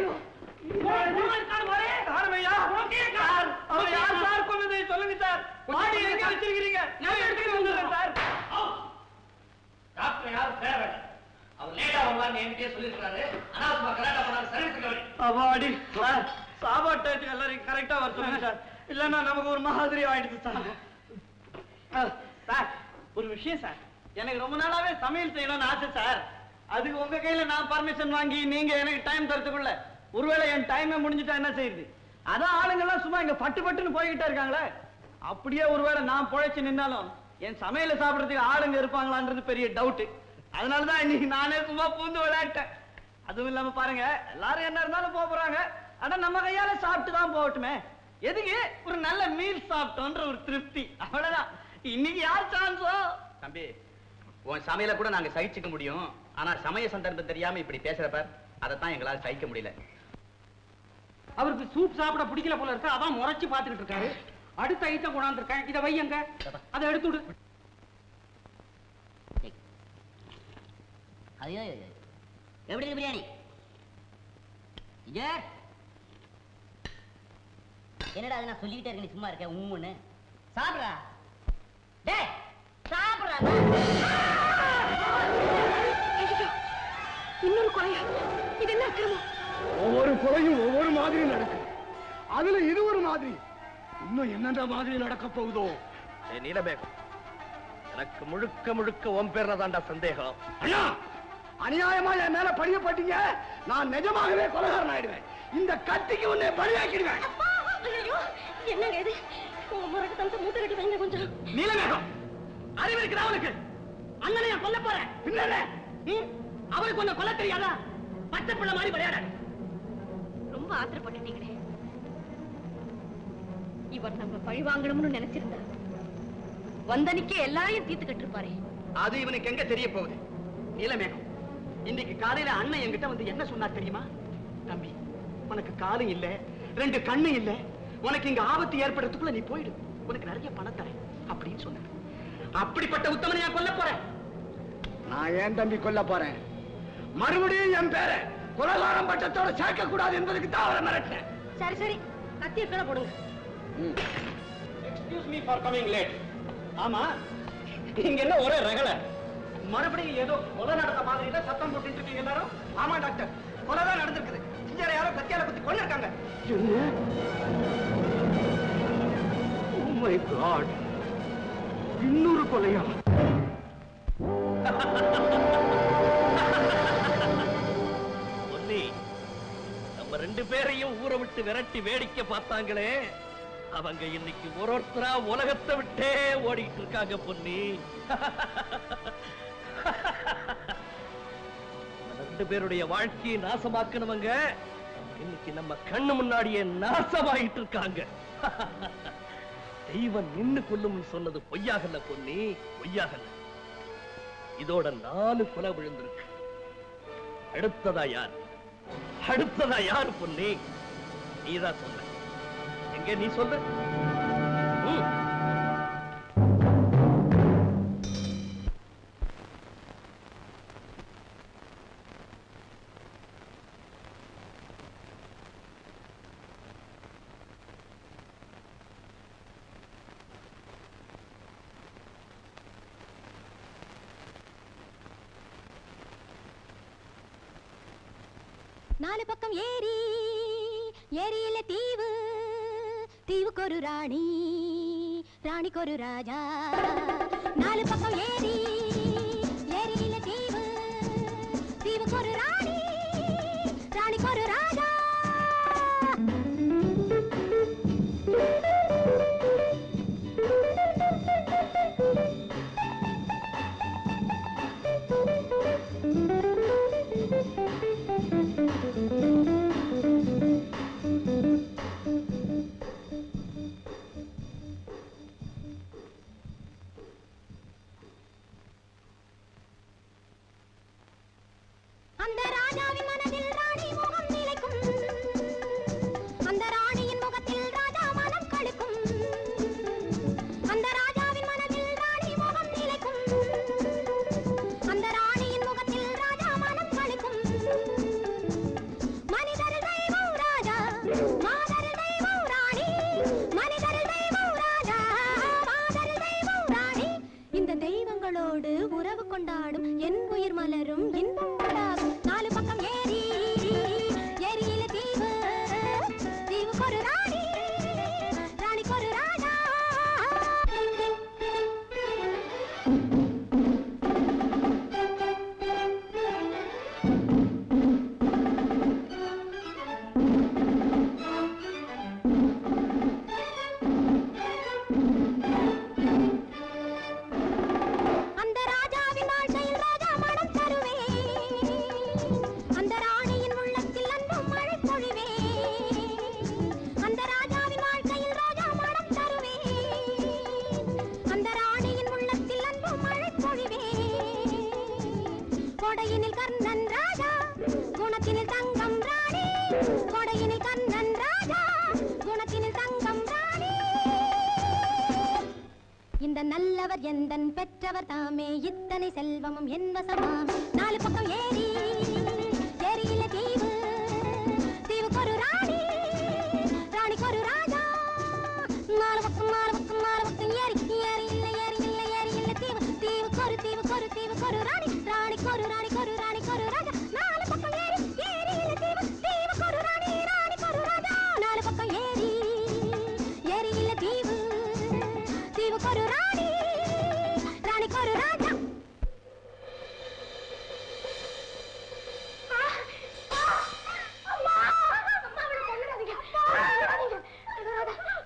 யார் மாரே ஆரமையா ஓகே சார் அவர் யார் சார் கொன்னது சொல்லுங்க சார் பாடி எங்க வச்சிருக்கீங்க நான் எடுத்துட்டு வந்துறேன் சார் டாக்டர் யார் தேவை அவர் லேட்டா வரலாம்னு என்கிட்ட சொல்லிருக்காரு அனாவசியமா கரெக்டா பண்ணாரு சர்வீஸ்க்கு வரி அவாடி சார் சாப்பாட்டு டைத்துக்கு எல்லாரும் கரெக்டா வர சொல்லுங்க சார் இல்லன்னா நமக்கு ஒரு மாதிரி ஆயிடுது சார் சார் ஒரு விஷயம் சார் எனக்கு ரொம்ப நாளாவே சமையல் செய்யணும்னு ஆசை சார் அதுக்கு உங்க கையில நான் பர்மிஷன் வாங்கி நீங்க எனக்கு டைம் தரத்துக்குள்ள ஒருவேளை என் டைமே முடிஞ்சுட்டா என்ன செய்யுது அதான் ஆளுங்கெல்லாம் சும்மா இங்க பட்டு பட்டுன்னு போய்கிட்டே இருக்காங்களே அப்படியே ஒருவேளை நான் பொழைச்சு நின்னாலும் என் சமையல சாப்பிடறதுக்கு ஆளுங்க இருப்பாங்களான்றது பெரிய டவுட் அதனாலதான் இன்னைக்கு நானே சும்மா பூந்து விளையாட்டேன் அதுவும் இல்லாம பாருங்க எல்லாரும் என்ன இருந்தாலும் போறாங்க ஆனா நம்ம கையால சாப்பிட்டு தான் போகட்டுமே எதுக்கு ஒரு நல்ல மீல் சாப்பிட்டோன்ற ஒரு திருப்தி அவ்வளவுதான் இன்னைக்கு யார் சான்ஸோ தம்பி உன் சமையல கூட நாங்க சகிச்சுக்க முடியும் ஆனா சமய சந்தர்ப்பம் தெரியாம இப்படி பேசுறப்ப அதைத்தான் எங்களால சகிக்க முடியல அவருக்கு சூப் சாப்பிட பிடிக்கல போல இருக்கு அதான் முறைச்சு பாத்துக்கிட்டு இருக்காரு அடுத்த ஐட்டம் கொண்டாந்து இருக்கேன் இதை வையங்க அதை எடுத்துடு ஐயோ எப்படி இருக்கு பிரியாணி விஜய் என்னடா அது நான் சொல்லிக்கிட்டே இருக்கேன் சும்மா இருக்கேன் உம்முன்னு சாப்பிடுறா டேய் சாப்பிடுறா இன்னொரு கொலையா இது என்ன அக்கிரமம் ஒவ்வொரு கொலையும் ஒவ்வொரு மாதிரி நடக்கும் அதுல இது ஒரு மாதிரி இன்னும் என்னென்ன மாதிரி நடக்க போகுதோ நீலமேகம் எனக்கு முழுக்க முழுக்க உன் பேர்ல தாண்டா சந்தேகம் ஐயா அநியாயமா என் மேல பழியப்பட்டீங்க நான் நிஜமாகவே கொலைகாரன் ஆயிடுவேன் இந்த கத்திக்கு உன்னை பழியாக்கிடுவேன் என்னங்க இது உங்க முறைக்கு தந்த மூட்டை கட்டி வைங்க கொஞ்சம் நீலமேகம் அறிவு இருக்குதா அவனுக்கு அண்ணனையா கொல்ல போறேன் பின்ன அவருக்கு ஒண்ணு கொல்ல தெரியாதா பச்சை பிள்ளை மாதிரி விளையாட ரொம்ப ஆத்திரப்பட்டுட்டீங்களே இவர் நம்ம பழி வாங்கணும்னு நினைச்சிருந்தா வந்தனிக்கே எல்லாரையும் தீர்த்துக்கிட்டு இருப்பாரு அது இவனுக்கு எங்க தெரிய போகுது நீலமேகம் இன்னைக்கு காலையில அண்ணன் என்கிட்ட வந்து என்ன சொன்னார் தெரியுமா தம்பி உனக்கு காலும் இல்ல ரெண்டு கண்ணு இல்ல உனக்கு இங்க ஆபத்து ஏற்படுறதுக்குள்ள நீ போயிடு உனக்கு நிறைய பணம் தரேன் அப்படின்னு சொன்னார் அப்படிப்பட்ட உத்தமனை நான் கொல்ல போறேன் நான் ஏன் தம்பி கொல்ல போறேன் மறுபடியும் என் பேரை கொலைகாரம் பட்டத்தோட சேர்க்க கூடாது என்பதுக்கு தான் அவரை மிரட்டேன் சரி சரி கத்திய கீழே போடுங்க excuse me for coming late ஆமா இங்க என்ன ஒரே ரகல மறுபடியும் ஏதோ கொலை நடந்த மாதிரி சத்தம் போட்டு இருக்கீங்க எல்லாரும் ஆமா டாக்டர் கொலைதான் நடந்திருக்குது சிஞ்சரை யாரோ கத்தியால குத்தி கொண்டு இருக்காங்க ஓ மை காட் இன்னொரு கொலையா பொன்னி நம்ம ரெண்டு பேரையும் ஊரை விட்டு விரட்டி வேடிக்கை பார்த்தாங்களே அவங்க இன்னைக்கு ஒருத்தரா உலகத்தை விட்டே ஓடிட்டு இருக்காங்க பொன்னி ரெண்டு பேருடைய வாழ்க்கையை நாசமாக்கணுவங்க இன்னைக்கு நம்ம கண்ணு முன்னாடியே நாசமாயிட்டு இருக்காங்க தெய்வம் நின்னு கொல்லும் சொன்னது பொய்யாகல பொன்னி பொய்யாகல இதோட 4 கொலை விழுந்திருக்கு அடுத்ததா யார் பொன்னி நீதான் சொல்ல எங்க நீ சொல்லு நாலு பக்கம் ஏரி ஏரியில தீவு தீவுக்கு ஒரு ராணி ராணிக்கு ஒரு ராஜா நாலு பக்கம் ஏரி ஏரியில தீவு தீவுக்கு ஒரு ராணி ராணிக்கு ஒரு ராஜா அந்த ராஜாவின் மனதில் ராணி முகம் நிலைக்கும் அந்த ராணியின் முகத்தில் ராஜா மனம் கடுக்கும் அந்த ராஜாவின் மனதில் ராணி முகம் நிலைக்கும் அந்த ராணியின் முகத்தில் ராஜா மனம் கடுக்கும் மனிதர் தெய்வம் ராஜா மாதர் தெய்வம் ராணி மனிதர் தெய்வம் ராஜா மாதர் தெய்வம் ராணி இந்த தெய்வங்களோடு உறவு கொண்டாடும் என் உயிர் மலரும் இன்பம் உண்டாகும் நாலு பக்கம் ஏரி ஏரியில தீவு தீவுக்கு ஒரு ராணி ராணிக்கு ஒரு ராஜா அந்த ராஜாவின் வாழ்க்கையில் ராஜா மனம் தருவேன் அந்த ராணியின் உள்ளத்தில் அன்பும் மழை பொழிவேன் அந்த ராஜாவின் வாழ்க்கையில் ராஜா மனம் தருவேன் அந்த ராணியின் உள்ளத்தில் அன்பும் மழை பொழிவேன் கொடையினில் கர்ணன் ராஜா குணத்தினில் தங்கம் ராணி கொடையினில் கர்ணன் ராஜா குணத்தினில் தங்கம் ராணி இந்த நல்லவர் எந்தன் பெற்றவர் தாமே இத்தனை செல்வமும் என் வசமாம் நாலு பக்கம் ஏரி ஏரியில தீவு தீவுக்கு ஒரு ராணி ராணிக்கு ஒரு ராஜா நாலு பக்கம் ஏரி ஏரி இல்ல ஏரி இல்ல தீவு தீவுக்கு ஒரு ராணி ராணிக்கு ஒரு ராணிக்கு ஒரு ராஜா நாலு பக்கம் ஏரி ஏரி இல்ல தீவு தீவுக்கு ஒரு ராணி ராணிக்கு ஒரு ராஜா நாலு பக்கம் ஏரி ஏரி இல்ல தீவு தீவுக்கு ஒரு ராணி ராணிக்கு ஒரு ராஜா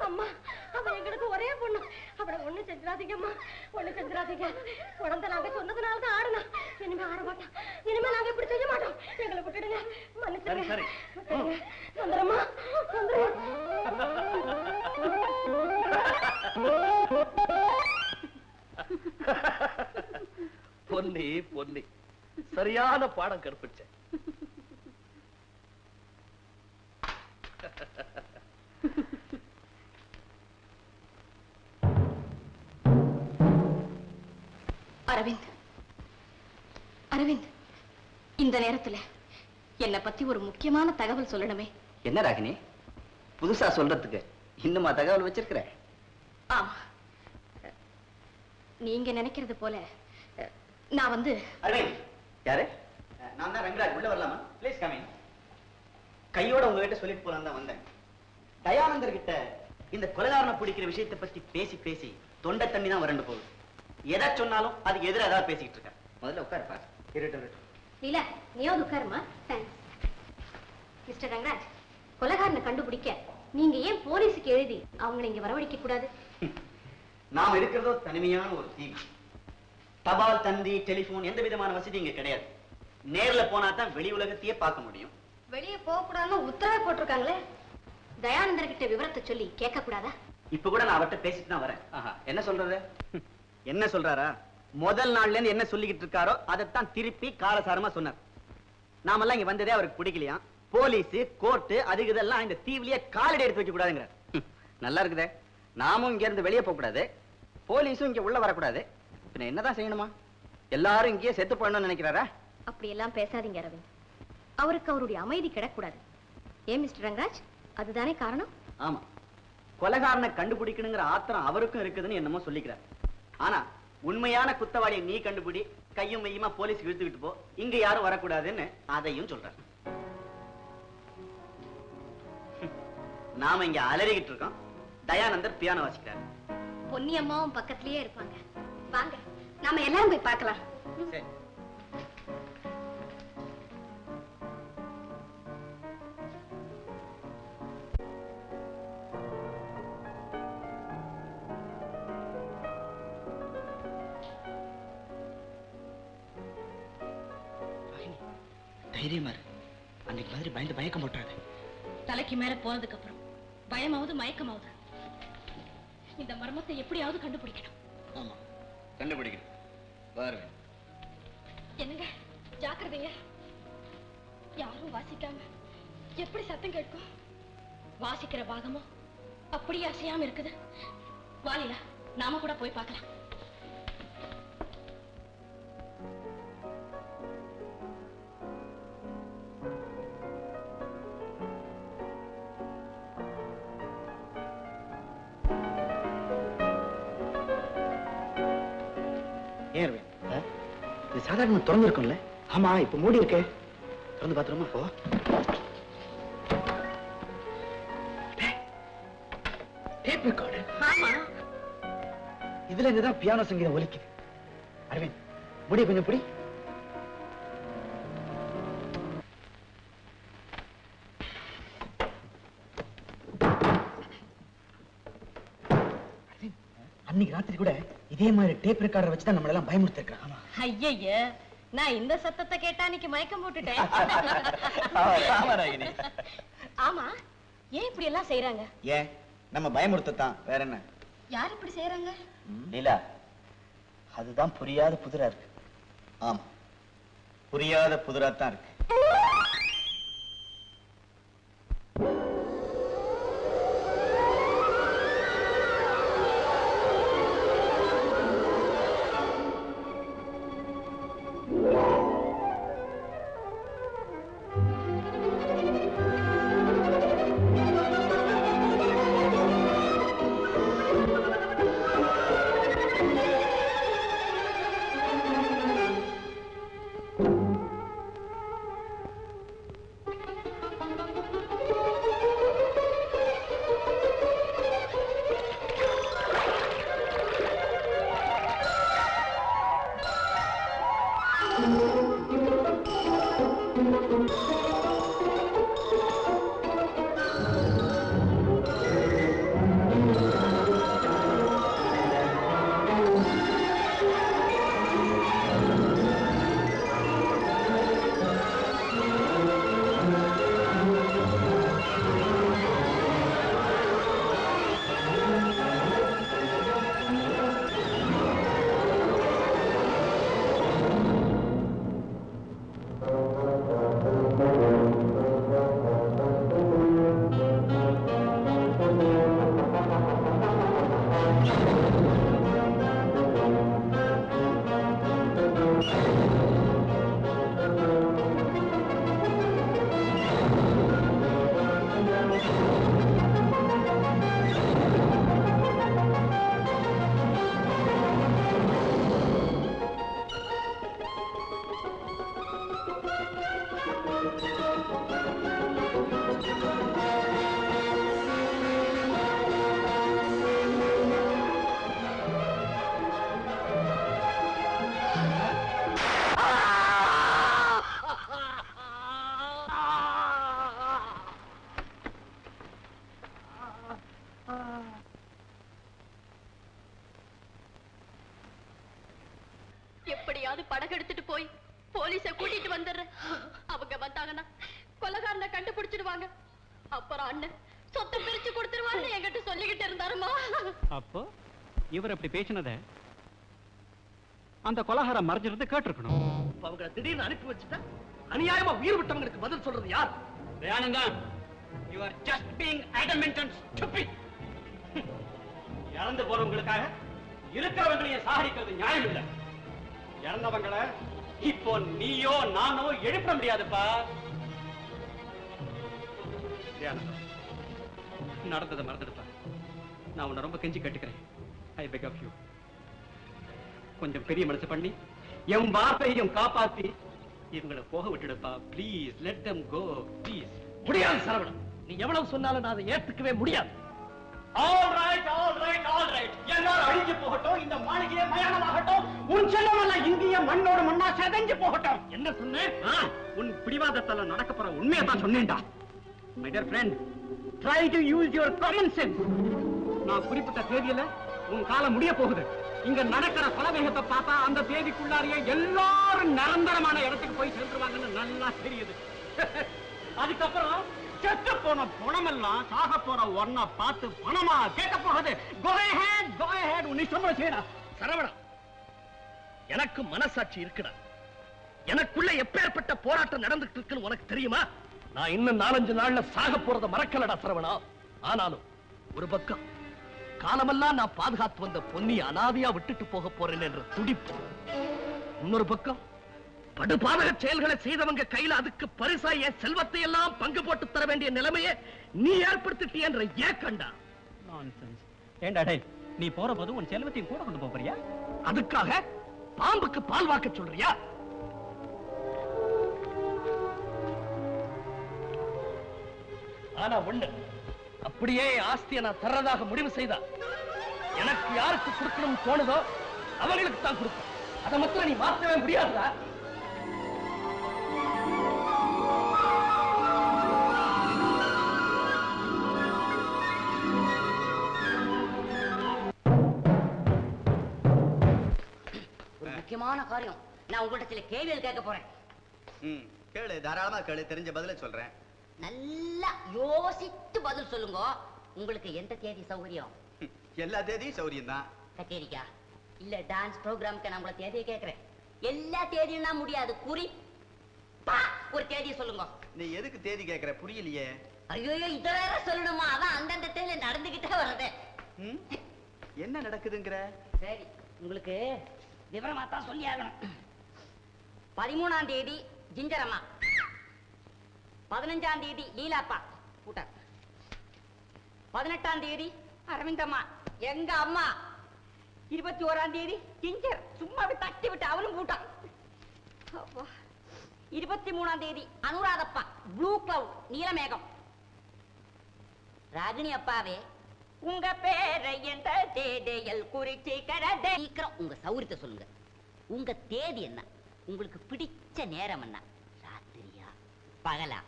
அம்மா அவன் எங்களுக்கு ஒரே பொண்ணு அவளை ஒண்ணு செஞ்சிடாதீங்கம்மா ஒண்ணு செஞ்சிடாதீங்க குழந்தை நாங்க சொன்னதுனாலதான் ஆடுனா இனிமே ஆட மாட்டான் இனிமே நாங்க இப்படி செய்ய மாட்டோம் எங்களை விட்டுடுங்க மன்னிச்சுடுங்க சுந்தரம்மா பொன்னி பொன்னி சரியான பாடம் கற்பிச்ச. அரவிந்த் அரவிந்த் இந்த நேரத்துல என்னை பத்தி ஒரு முக்கியமான தகவல் சொல்லணுமே. என்ன ராகினி புதுசா சொல்றதுக்கு இன்னுமா தகவல் வச்சிருக்கிற? ஆமா, நீங்க நினைக்கிறது போல நான் வந்து அரவிந்த். யாரு? நான் தான் ரங்கராஜ். உள்ள வரலாமா? Please come in. கையோட உங்ககிட்ட சொல்லிட்டு போலாம் தான் வந்தேன். தயானந்தர் கிட்ட இந்த கொலைகாரனை பிடிக்கிற விஷயத்தை பத்தி பேசி பேசி தொண்டை தண்ணி தான் வறண்டு போகுது. எதா சொன்னாலும் அதுக்கு எதிராக ஏதாவது பேசிக்கிட்டு இருக்க. முதல்ல உட்காருப்பா. லீலா நீயாவது உட்காருமா. தேங்க்ஸ். மிஸ்டர் ரங்கராஜ், கொலைகாரனை கண்டுபிடிக்க நீங்க ஏன் போலீஸுக்கு எழுதி அவங்களை இங்க வரவழைக்க கூடாது? நாம் இருக்கிறதோ தனிமையான ஒரு தீவு. தபால் தந்தி டெலிபோன் எந்த விதமான வசதி இங்க கிடையாது. நேர்ல போனா தான் வெளி உலகத்தையே பார்க்க முடியும். வெளியே போக கூடாதுன்னு உத்தரவு போட்டிருக்காங்களே. தயானந்தர் கிட்ட விவரத்தை சொல்லி கேட்க கூடாதா? இப்ப கூட நான் அவர்கிட்ட பேசிட்டு தான் வரேன். என்ன சொல்றது? என்ன சொல்றாரா? முதல் நாள்ல இருந்து என்ன சொல்லிக்கிட்டு இருக்காரோ அதைத்தான் திருப்பி காரசாரமா சொன்னார். நாமெல்லாம் இங்க வந்ததே அவருக்கு பிடிக்கலையா. போலீஸ் கோர்ட்டு அதுக்கு இதெல்லாம் இந்த தீவிலேயே காலடி எடுத்து வைக்க கூடாதுங்கிற. நல்லா இருக்குதே. நாமும் இங்க இருந்து வெளியே போக கூடாது, போலீஸும் இங்க உள்ள வரக்கூடாது. பின்ன என்னதான் செய்யணுமா? எல்லாரும் இங்கேயே செத்து போடணும்னு நினைக்கிறாரா? அப்படி எல்லாம் பேசாதீங்க அரவிந்த். அவருக்கு அவருடைய அமைதி கிடக்கூடாது. ஏன் மிஸ்டர் ரங்கராஜ், அதுதானே காரணம்? ஆமா, கொலைகாரனை கண்டுபிடிக்கணுங்கிற ஆத்திரம் அவருக்கும் இருக்குதுன்னு என்னமோ சொல்லிக்கிறார். ஆனா உண்மையான குத்தவாளியை நீ கண்டுபிடி, கையும் மையுமா போலீஸ் இழுத்துக்கிட்டு போ, இங்க யாரும் வரக்கூடாதுன்னு அதையும் சொல்றாரு. நாம இங்க அலறிக்கிட்டு இருக்கோம், தயானந்தர் பியானோ வாசிக்கிறார். பொன்னி அம்மாவும் பக்கத்திலேயே இருப்பாங்க. வாங்க நாம எல்லாரும் போய் பார்க்கலாம். சரி. தைரியமா இரு. அன்னைக்கு மாதிரி பயந்து மயக்கம் போட்டாது. தலைக்கு மேல போனதுக்கு அப்புறம் பயமாவது மயக்கமாவது இந்த மர்மத்தை எப்படியாவது கண்டுபிடிக்கணும். ஆமா, கண்டுபிடிக்கணும். பாருங்க. என்னங்க ஜாக்கிரதைங்க. யாரும் வாசிக்காம எப்படி சத்தம் கேட்கும்? வாசிக்கிற பாகமோ அப்படியே அசையாம இருக்குது. வாலிலா, நாம கூட போய் பார்க்கலாம். ஏன் இது சாதாரண திறந்து இருக்கும்ல? ஆமா, இப்ப மூடி இருக்கே. திறந்து பாத்துருமா? போ. Tape record. ஆமா, இதுல இருந்துதான் பியானோ சங்கீதம் ஒலிக்குது. அரவிந்த், முடிய கொஞ்சம் பிடி. அன்னைக்கு ராத்திரி கூட இதே மாதிரி டேப் ரெக்கார்டர் வச்சுதான் நம்மள எல்லாம் பயமுறுத்திருக்கான். ஐய, நான் இந்த சத்தத்தை கேட்டா அன்னைக்கு மயக்கம் போட்டுட்டேன். ஆமா, ஏன் இப்படி எல்லாம் செய்யறாங்க? ஏன் நம்ம பயமுறுத்தத்தான், வேற என்ன? யார் இப்படி செய்யறாங்க? லீலா, அதுதான் புரியாத புதிரா இருக்கு. ஆமா, புரியாத புதிராத்தான் இருக்கு. எப்படியாவது படகு எடுத்துட்டு போய் போலீஸ கூட்டிட்டு வந்துடுறேன். அவங்க வந்தாங்கன்னா கொலைகாரனை கண்டுபிடிச்சிடுவாங்க. அப்புறம் அண்ணன் சொத்து பிரிச்சு கொடுத்துருவான்னு என்கிட்ட சொல்லிக்கிட்டு இருந்தாருமா. அப்போ இவர் அப்படி பேசினத அந்த கொலைகாரம் மறைஞ்சிருந்து கேட்டிருக்கணும். அவங்க திடீர்னு அனுப்பி வச்சுட்டா அநியாயமா உயிர் விட்டவங்களுக்கு பதில் சொல்றது யார்? Dayanandam, you are just being adamant and stupid. இறந்து போறவங்களுக்காக இருக்கிறவங்களையும் சாகடிக்கிறது நியாயம் இல்லை. இறந்தவங்களை இப்போ நீயோ நானோ எழுப்ப முடியாதுப்பா. நடந்ததை மறந்துடுப்பா. நான் உன்னை ரொம்ப கெஞ்சி கட்டுக்கிறேன். ஐ பெக் ஆஃப் யூ. கொஞ்சம் பெரிய மனசு பண்ணி என் வார்த்தையும் காப்பாத்தி இவங்களை போக விட்டுடுப்பா. Please let them go, please. முடியாது சரவணன், நீ எவ்வளவு சொன்னாலும் நான் அதை ஏத்துக்கவே முடியாது. All right. எல்லாரும் அழிஞ்சு போகட்டும், இந்த மாளிகையே மயானமாகட்டும், உன் செல்லமெல்லாம் இந்திய மண்ணோட மண்ணா செதஞ்சு போகட்டும். என்ன சொன்னேன்? உன் பிடிவாதத்தால நடக்க போற உண்மையை தான் சொன்னேன்டா. My dear friend, try to use your common sense. நான் குறிப்பிட்ட தேதியில உன் காலம் முடிய போகுது. இங்க நடக்கிற கொலவேகத்தை பார்த்தா அந்த தேதிக்குள்ளாரியே எல்லாரும் நிரந்தரமான இடத்துக்கு போய் சேர்ந்துருவாங்கன்னு நல்லா தெரியுது. அதுக்கப்புறம் செத்து போன பணமெல்லாம் சாக போற ஒன்ன பார்த்து பணமா கேட்க போகுது. Go ahead, உன் இஷ்டம் செய்யடா. சரவணா, எனக்கு மனசாட்சி இருக்குடா. எனக்குள்ள எப்பேற்பட்ட போராட்டம் நடந்துட்டு இருக்குன்னு உனக்கு தெரியுமா? நான் இன்னும் 4-5 நாள்ல சாக போறத மறக்கலடா சரவணா. ஆனாலும் ஒரு பக்கம் காலமெல்லாம் நான் பாதுகாத்து வந்த பொன்னி அனாதையா விட்டுட்டு போக போறேன் என்ற துடிப்பு, இன்னொரு பக்கம் படுபாதக செயல்களை செய்தவங்க கையில அதுக்கு பரிசா என் செல்வத்தை எல்லாம் பங்கு போட்டு தர வேண்டிய நிலைமையை நீ ஏற்படுத்திட்டே என்ற ஏக்கண்டா. ஏண்டா டேய், நீ போற போது உன் செல்வத்தையும் கூட கொண்டு போறியா? அதுக்காக பாம்புக்கு பால் வாக்க சொல்றியா? ஆனா ஒண்ணு, அப்படியே ஆஸ்தியை நான் தர்றதாக முடிவு செய்தா எனக்கு யாருக்கு கொடுக்கணும் தோணுதோ அவங்களுக்கு தான் கொடுப்பேன். அதை மாத்திரம் நீ மாற்றவே முடியாதுடா. ஒரு முக்கியமான காரியம், நான் உங்கள்கிட்ட சில கேள்விகள் கேட்க போறேன். கேளு, தாராளமா கேளு, தெரிஞ்ச பதில சொல்றேன். நல்லா யோசித்து பதில் சொல்லுங்க. உங்களுக்கு எந்த தேதி சௌகரியம்? எல்லா தேதியும் சௌரியம் தான். கச்சேரிக்கா இல்ல டான்ஸ் ப்ரோக்ராம்க்கு நான் உங்களை தேதியை கேட்கிறேன். எல்லா தேதியும் தான் முடியாது, குறிப்பா ஒரு தேதியை சொல்லுங்க. நீ எதுக்கு தேதி கேட்கிற? புரியலையே. ஐயோ, இத வேற சொல்லணுமா? அதான் அந்தந்த தேதியில நடந்துகிட்டே வர்றது. என்ன நடக்குதுங்கிற? சரி, உங்களுக்கு விவரமா தான் சொல்லி ஆகணும். 13ஆம் தேதி ஜிஞ்சரம்மா, 15ஆம் தேதி லீலாப்பா கூட்டார், 18ஆம் தேதி அரவிந்தம்மா எங்க அம்மா, 21ஆம் தேதி ஜிஞ்சர் சும்மா தட்டி விட்டு அவனும் கூட்டான், 23ஆம் தேதி அனுராதப்பா ப்ளூ கிளவுட் நீலமேகம். ராகினி அப்பாவே, உங்க பேரை எந்த தேதியில் குறிச்சி கடை. சீக்கிரம் உங்க சௌரியத்தை சொல்லுங்க. உங்க தேதி என்ன? உங்களுக்கு பிடிச்ச நேரம் என்ன? ராத்திரியா பகலா?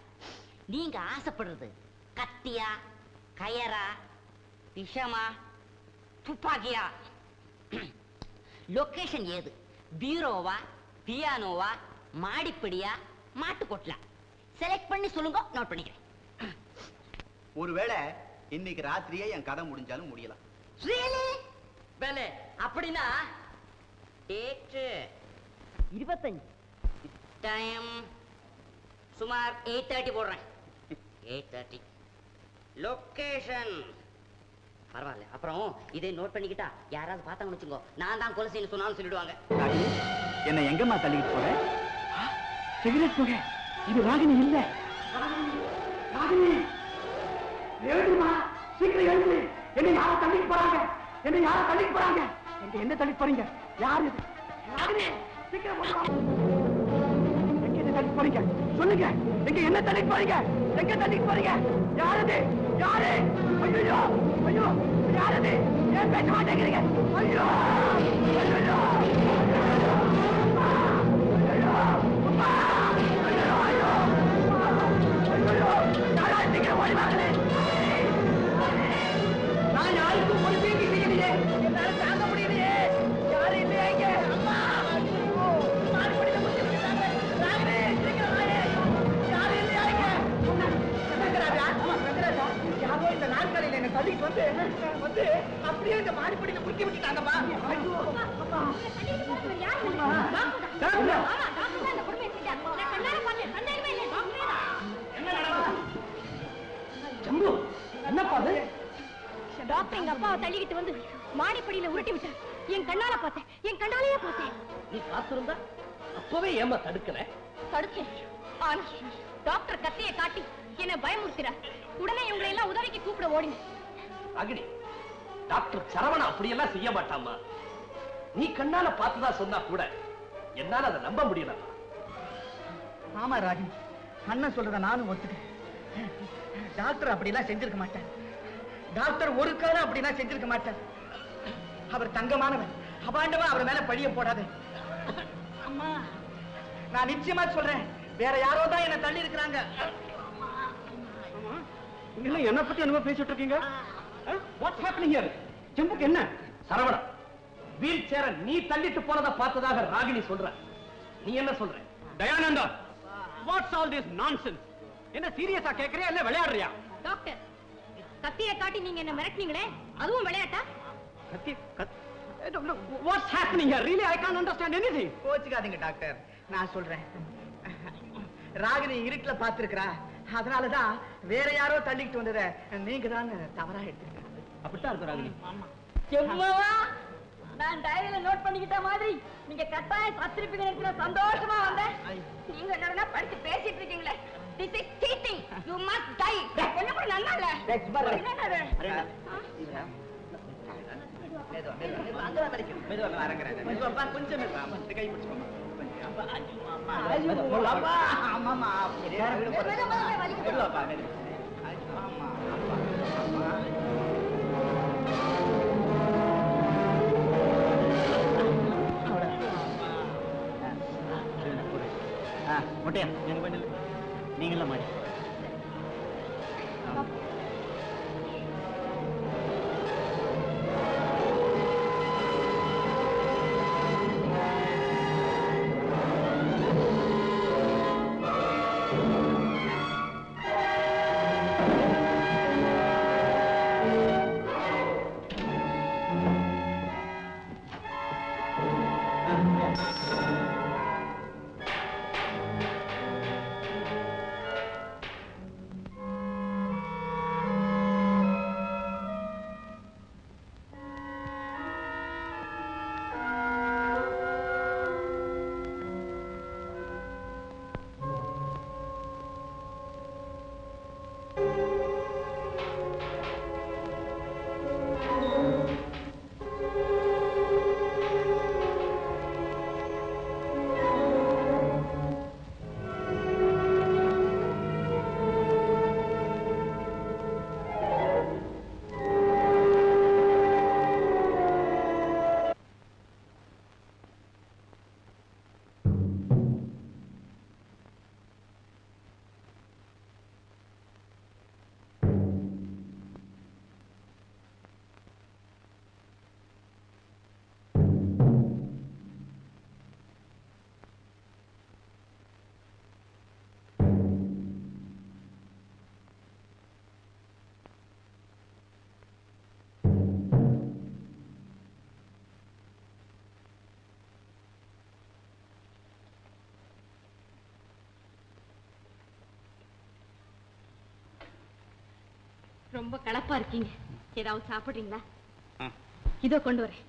நீங்க ஆசைப்படுறது கத்தியா, கயரா, விஷமா, துப்பாக்கியா? லொகேஷன் ஏது? பீரோவா, பியானோவா, மாடிப்படியா, மாட்டுக்கொட்டலா? செலக்ட் பண்ணி சொல்லுங்க, நோட் பண்ணிக்கிறேன். ஒருவேளை இன்னைக்கு ராத்திரியே என் கதை முடிஞ்சாலும் முடியலாம். அப்படின்னா டேட் 25, டைம் சுமார் 8:30 போடுறேன். 8:30. லொகேஷன் பரவாயில்ல. அப்புறம் இதை நோட் பண்ணிக்கிட்டா யாராவது பார்த்தாங்கன்னு வச்சுக்கோ, நான் தான் கொலை செய்யணும் சொன்னாலும் சொல்லிடுவாங்க. என்ன எங்கம்மா தள்ளிட்டு போற? சிகரெட் புகை. இது ராகினி இல்ல. ராகினி எழுதுமா, சீக்கிரம் எழுது. என்ன யார தள்ளிட்டு போறாங்க? என்ன யார தள்ளிட்டு போறாங்க? என்ன தள்ளிட்டு போறீங்க? யாரு இது? ராகினி, சீக்கிரம் எங்க என்ன தள்ளிட்டு போறீங்க? சொல்லுங்க, எங்க என்ன தள்ளிட்டு போறீங்க? எங்க தள்ளிட்டு போறீங்க? யாரது? யாரு? ஐயோ ஐயோ, யாரது? ஏன் பேச மாட்டேங்கிறீங்க? ஐயோ ஐயோ நான் யாருக்கும் ஒரு தீங்கு செய்யலையே. என்னால தாங்க முடியலையே. யாரும் இல்லையா இங்க? அம்மா, மாடிப்படியில முடிச்சு விட்டுட்டாங்க. ராகினி, சீக்கிரம் வாயே. யாரும் இல்லையா இங்க? ரங்கராஜா, யாரோ இந்த நாற்காலியில என்ன தள்ளிட்டு வந்து அப்படியே இந்த மாடிப்படியில முடிக்க விட்டுட்டாங்கம்மா. ஐயோ அம்மா. ஜம்பு, என்னப்பா அது? டாக்டர் எங்க அப்பாவை தள்ளிக்கிட்டு வந்து மாடிப்படியில உருட்டி விட்டார். என் கண்ணால பார்த்தேன், என் கண்ணாலேயே பார்த்தேன். நீ காத்திருந்தா அப்பவே ஏமா தடுக்கல? தடுத்தேன். ஆனா டாக்டர் கத்தியை காட்டி என்ன பயமுறுத்தினார். உடனே இவங்களை எல்லாம் உதவிக்கு கூப்பிட ஓடினேன். அகினி, டாக்டர் சரவணா அப்படியெல்லாம் செய்ய மாட்டாமா. நீ கண்ணால பார்த்துதா சொன்னா கூட என்னால அதை நம்ப முடியல. ஆமா ராஜி, அண்ணன் சொல்றத நானும் ஒத்துட்டேன். டாக்டர் அப்படிலாம் செஞ்சிருக்க மாட்டார். டாக்டர் ஒரு காலம் அப்படிலாம் செஞ்சிருக்க மாட்டார். அவர் தங்கமானவர். அபாண்டவா அவர் மேல பழிய போடாது. அம்மா, நான் நிச்சயமா சொல்றேன், வேற யாரோ தான் என்ன தள்ளி இருக்கிறாங்க. என்ன பத்தி என்னமோ பேசிட்டு இருக்கீங்க? Watts happening here? ஜம்புக்கு என்ன? சரவணா, வீல் சேர நீ தள்ளிட்டு போனதை பார்த்ததாக ராகினி சொல்ற. நீ என்ன சொல்ற? Dayananda, watts all this nonsense? என்ன சீரியஸா கேக்குறியா இல்ல விளையாடுறியா? டாக்டர், கத்தியை காட்டி நீங்க என்ன மிரட்டினீங்களே, அதுவும் விளையாட்டா? What's happening here? Really I can't understand anything. கோச்சுக்காதீங்க டாக்டர். நான் சொல்றேன். ராகினி இருட்டுல பாத்துருக்கிறா, அதனாலதான் வேற யாரோ தள்ளிக்கிட்டு வந்தத நீங்க தான் தவறா எடுத்துருக்க. அப்படித்தான் இருக்கும் ராகினி. செம்மவா, நான் டைரியில நோட் பண்ணிக்கிட்ட மாதிரி நீங்க கட்டாயம் சத்திருப்பீங்க. சந்தோஷமா வந்தேன். நீங்க என்னடா படிச்சு பேசிட்டு இருக்கீங்களே? This is cheating. You must die. என்ன கூட நல்லா இல்ல. மொட்டையா எங்க பண்ணல நீங்களாம் மாடி. ரொம்ப கலப்பா இருக்கீங்க, ஏதாவது சாப்பிடுறீங்களா? இதோ கொண்டு வரேன்.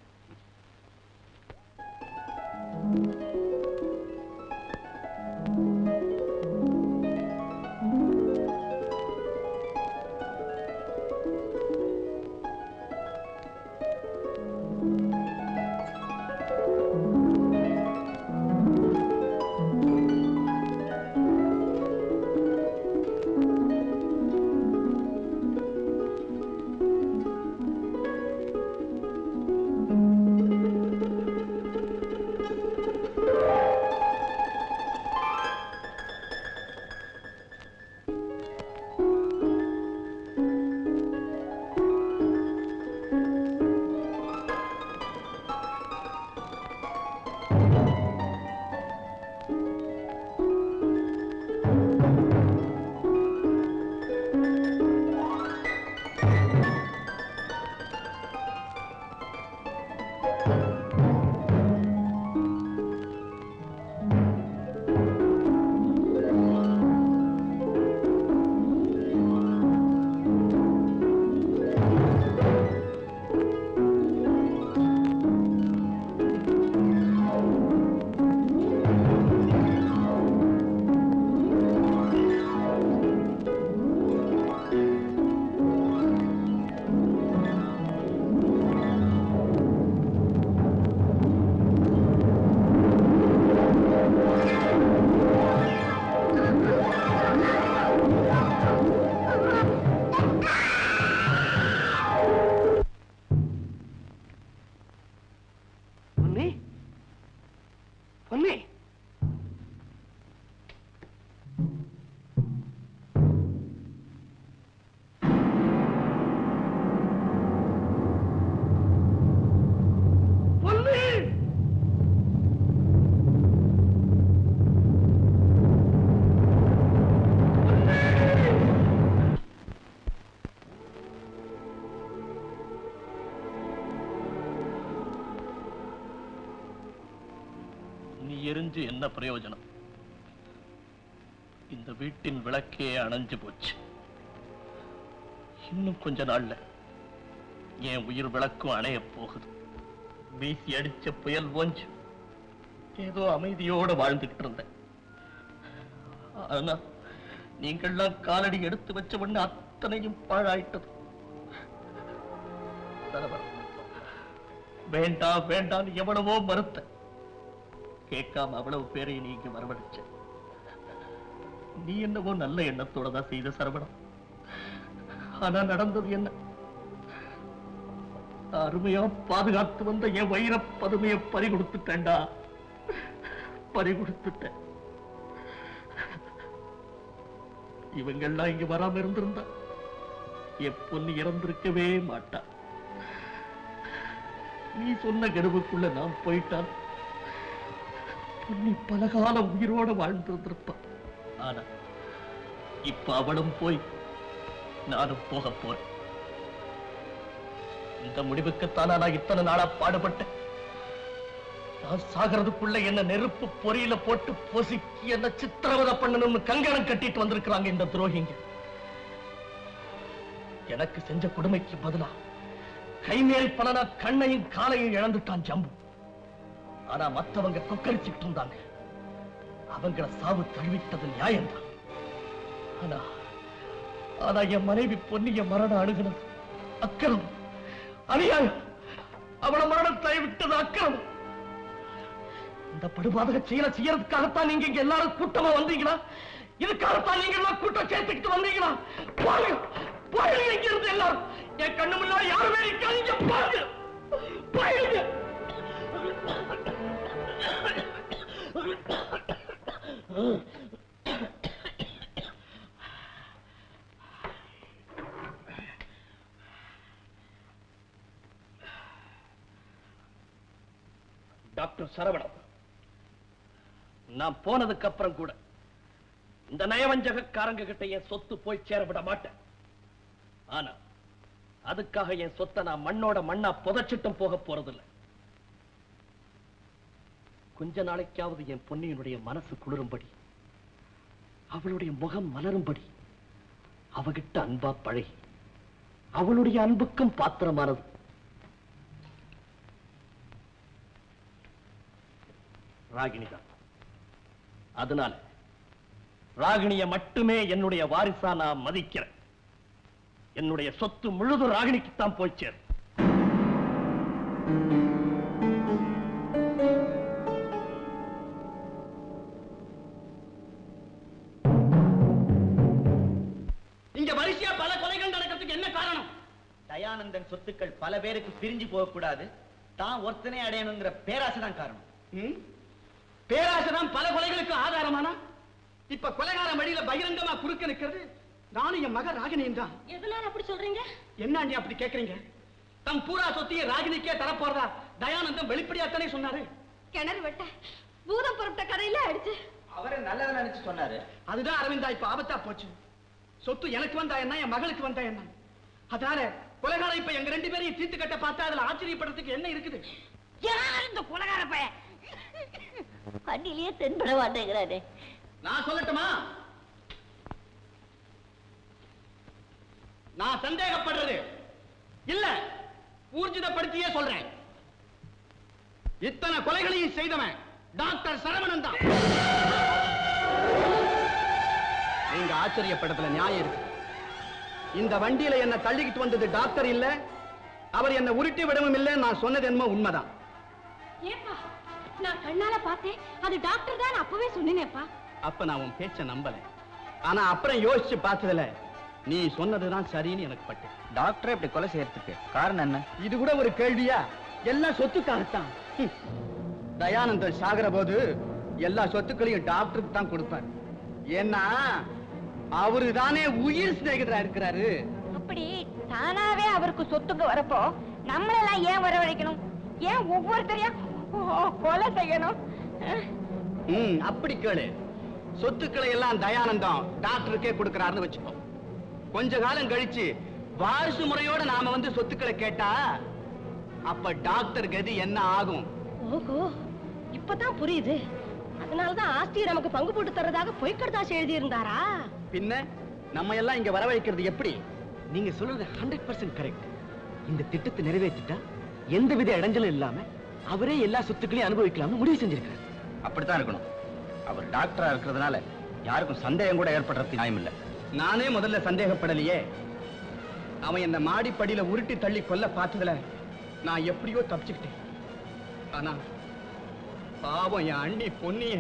எரிஞ்சு என்ன பிரயோஜனம்? இந்த வீட்டின் விளக்கே அணைஞ்சு போச்சு. இன்னும் கொஞ்ச நாள்ல என் உயிர் விளக்கும் அணைய போகுது. வீசி அடிச்ச புயல் ஓஞ்சு ஏதோ அமைதியோட வாழ்ந்துகிட்டு இருந்தேன். ஆனா நீங்கள்லாம் காலடி எடுத்து வச்ச உடனே அத்தனையும் பாழாயிட்டது. வேண்டாம் வேண்டாம் எவ்வளவோ மறுத்த, கேட்காம அவ்வளவு பேரை நீங்க வரவழைச்ச. நீ என்னவோ நல்ல எண்ணத்தோட தான் செய்த சரவணம். ஆனா நடந்தது என்ன? அருமையா பாதுகாத்து வந்த என் வைர பதுமையை பறி கொடுத்துட்டேன்டா, பறி கொடுத்துட்டேன். இவங்கெல்லாம் இங்க வராம இருந்திருந்தா என் பொண்ணு இறந்திருக்கவே மாட்டா. நீ சொன்ன கடுவுக்குள்ள நான் போயிட்டான் பொன்னி பல காலம் உயிரோட வாழ்ந்திருந்திருப்பான். ஆனா இப்ப அவளும் போய் நானும் போக போறேன். இந்த முடிவுக்குத்தானா நான் இத்தனை நாளா பாடுபட்டேன். நான் சாகிறதுக்குள்ள என்ன நெருப்பு பொறியில போட்டு பொசுக்கி என்ன சித்திரவதை பண்ணணும்னு கங்கணம் கட்டிட்டு வந்திருக்கிறாங்க இந்த துரோகிங்க. எனக்கு செஞ்ச கொடுமைக்கு பதிலா கைமேல் பலனா கண்ணையும் காலையும் இழந்துட்டான் ஜம்பு. ஆனா மத்தவங்க கொக்கரிச்சுட்டு இருந்தாங்க. அவங்கள சாவு தழுவிட்டது நியாயம்தான். ஆனா ஆனா என் மனைவி பொன்னிய மரணம் அணுகுனது அக்கிரம், அநியாயம். அவளை மரணம் தழுவிட்டது அக்கிரம். இந்த படுபாதக செயலை செய்யறதுக்காகத்தான் நீங்க இங்க எல்லாரும் கூட்டமா வந்தீங்களா? இதுக்காகத்தான் நீங்க எல்லாம் கூட்டம் சேர்த்துக்கிட்டு வந்தீங்களா? பாருங்க பாருங்க, இங்க இருந்து எல்லாரும் என் கண்ணு முன்னாடி யாருமே இருக்காதீங்க. பாருங்க பாருங்க. டாக்டர் சரவணன், நான் போனதுக்கு அப்புறம் கூட இந்த நயவஞ்சகக்காரங்க கிட்ட என் சொத்து போய் சேர விட மாட்டேன். ஆனா அதுக்காக என் சொத்தை நான் மண்ணோட மண்ணா புதைச்சிட்டும் போக போறதில்லை. கொஞ்ச நாளைக்காவது என் பொன்னியினுடைய மனசு குளிரும்படி, அவளுடைய முகம் மலரும்படி அவகிட்ட அன்பா பழகி அவளுடைய அன்புக்கும் பாத்திரமானது ராகினிதான். அதனால ராகினிய மட்டுமே என்னுடைய வாரிசா நான் மதிக்கிறேன். என்னுடைய சொத்து முழுதும் ராகினிக்குத்தான் போய் சேரும். இங்க வரிசையா பல கொலைகள் நடக்கிறதுக்கு என்ன காரணம்? தயானந்தன் சொத்துக்கள் பல பேருக்கு பிரிஞ்சு போக கூடாது, தான் ஒருத்தனை அடையணுங்கிற பேராசை தான் காரணம். பேராசைதான் பல கொலைகளுக்கு ஆதாரமானா இப்ப கொலைகார வழியில பகிரங்கமா குறுக்க நிக்கிறது நானும் என் மக ராகினியும் தான். எதனால அப்படி சொல்றீங்க? என்ன நீ அப்படி கேக்குறீங்க? தம் பூரா சொத்தியை ராகினிக்கே தரப்போறதா தயானந்தம் வெளிப்படையாத்தானே சொன்னாரு. கிணறு வெட்ட பூதம் புறப்பட்ட கதையில அடிச்சு அவரை நல்லதை நினைச்சு சொன்னாரு. அதுதான் அரவிந்தா இப்ப ஆபத்தா போச்சு. சொத்து எனக்கு வந்தா என்ன, என் மகளுக்கு வந்தா என்ன? அதனால கொலைகாரம் இப்ப எங்க ரெண்டு பேரையும் தீர்த்து கட்ட பார்த்தா அதுல ஆச்சரியப்படுறதுக்கு என்ன இருக்குது? யார் இந்த கொலைகார பையன்? கண்ணிலேயே தென்பட மாட்டேங்கிறாரு. நான் சொல்லட்டுமா? நான் சந்தேகப்படுறது இல்ல, ஊர்ஜிதப்படுத்தியே சொல்றேன். இத்தனை கொலைகளையும் செய்தவன் டாக்டர் சரவணன் தான். நீங்க ஆச்சரியப்படத்துல நியாயம் இருக்கு. இந்த வண்டியில என்ன தள்ளிக்கிட்டு வந்தது டாக்டர் இல்ல, அவர் என்ன உருட்டி விடவும் இல்லை. நான் சொன்னது என்னமோ உண்மைதான். ஏப்பா, நான் கண்ணால பார்த்தேன், அது டாக்டர் தான் அப்பவே சொன்னேனேப்பா. அப்ப நான் உன் பேச்ச நம்பல. ஆனா அப்புறம் யோசிச்சு பார்த்ததுல நீ சொன்னதுதான் சரின்னு எனக்கு பட்டு. டாக்டரை இப்படி கொலை செய்யறதுக்கு காரணம் என்ன? இது கூட ஒரு கேள்வியா? எல்லாம் சொத்துக்காகத்தான். தயானந்தன் சாகிற போது எல்லா சொத்துக்களையும் டாக்டருக்கு தான் கொடுப்பார். ஏன்னா அவரு தானே உயிர் சிநேகிதரா இருக்கிறாரு. அப்படி தானாவே அவருக்கு சொத்துக்கு வரப்போ நம்மளெல்லாம் ஏன் வரவழைக்கணும்? ஏன் ஒவ்வொருத்தரையும் கொலை செய்யணும்? அப்படி கேளு. சொத்துக்களை எல்லாம் தயானந்தம் டாக்டருக்கே கொடுக்கிறாருன்னு வச்சுக்கோ. கொஞ்ச காலம் கழிச்சு வாரிசு முறையோட நாம வந்து சொத்துக்களை கேட்டா அப்ப டாக்டர் கதி என்ன ஆகும்? ஓஹோ, இப்பதான் புரியுது. அதனாலதான் ஆஸ்தியை நமக்கு பங்கு போட்டு தர்றதாக பொய்க்கடதாசி எழுதி இருந்தாரா? பின்ன நம்ம எல்லாம் இங்க வரவழைக்கிறது எப்படி? நீங்க சொல்றது 100% கரெக்ட். இந்த திட்டத்தை நிறைவேற்றிட்டா எந்தவித இடைஞ்சலும் இல்லாம அவரே எல்லா சொத்துக்களையும் அனுபவிக்கலாம்னு முடிவு செஞ்சிருக்காரு. அப்படித்தான் இருக்கணும். அவர் டாக்டரா இருக்கிறதுனால யாருக்கும் சந்தேகம் கூட ஏற்படுறது நியாயம் இல்ல. நானே முதல்ல சந்தேகப்படலையே. அவன் என்ன மாடிப்படியில உருட்டி தள்ளி கொல்ல பார்த்ததுல நான் எப்படியோ தப்பிச்சுக்கிட்டேன். ஆனா பாவம் என் அண்ணி பொன்னிய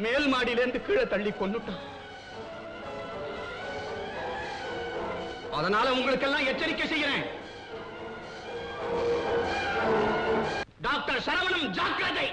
மேல் மாடியில இருந்து கீழே தள்ளி கொன்னுட்டான். அதனால உங்களுக்கெல்லாம் எச்சரிக்கை செய்கிறேன். டாக்டர் சரவணன் ஜாக்கிரதை.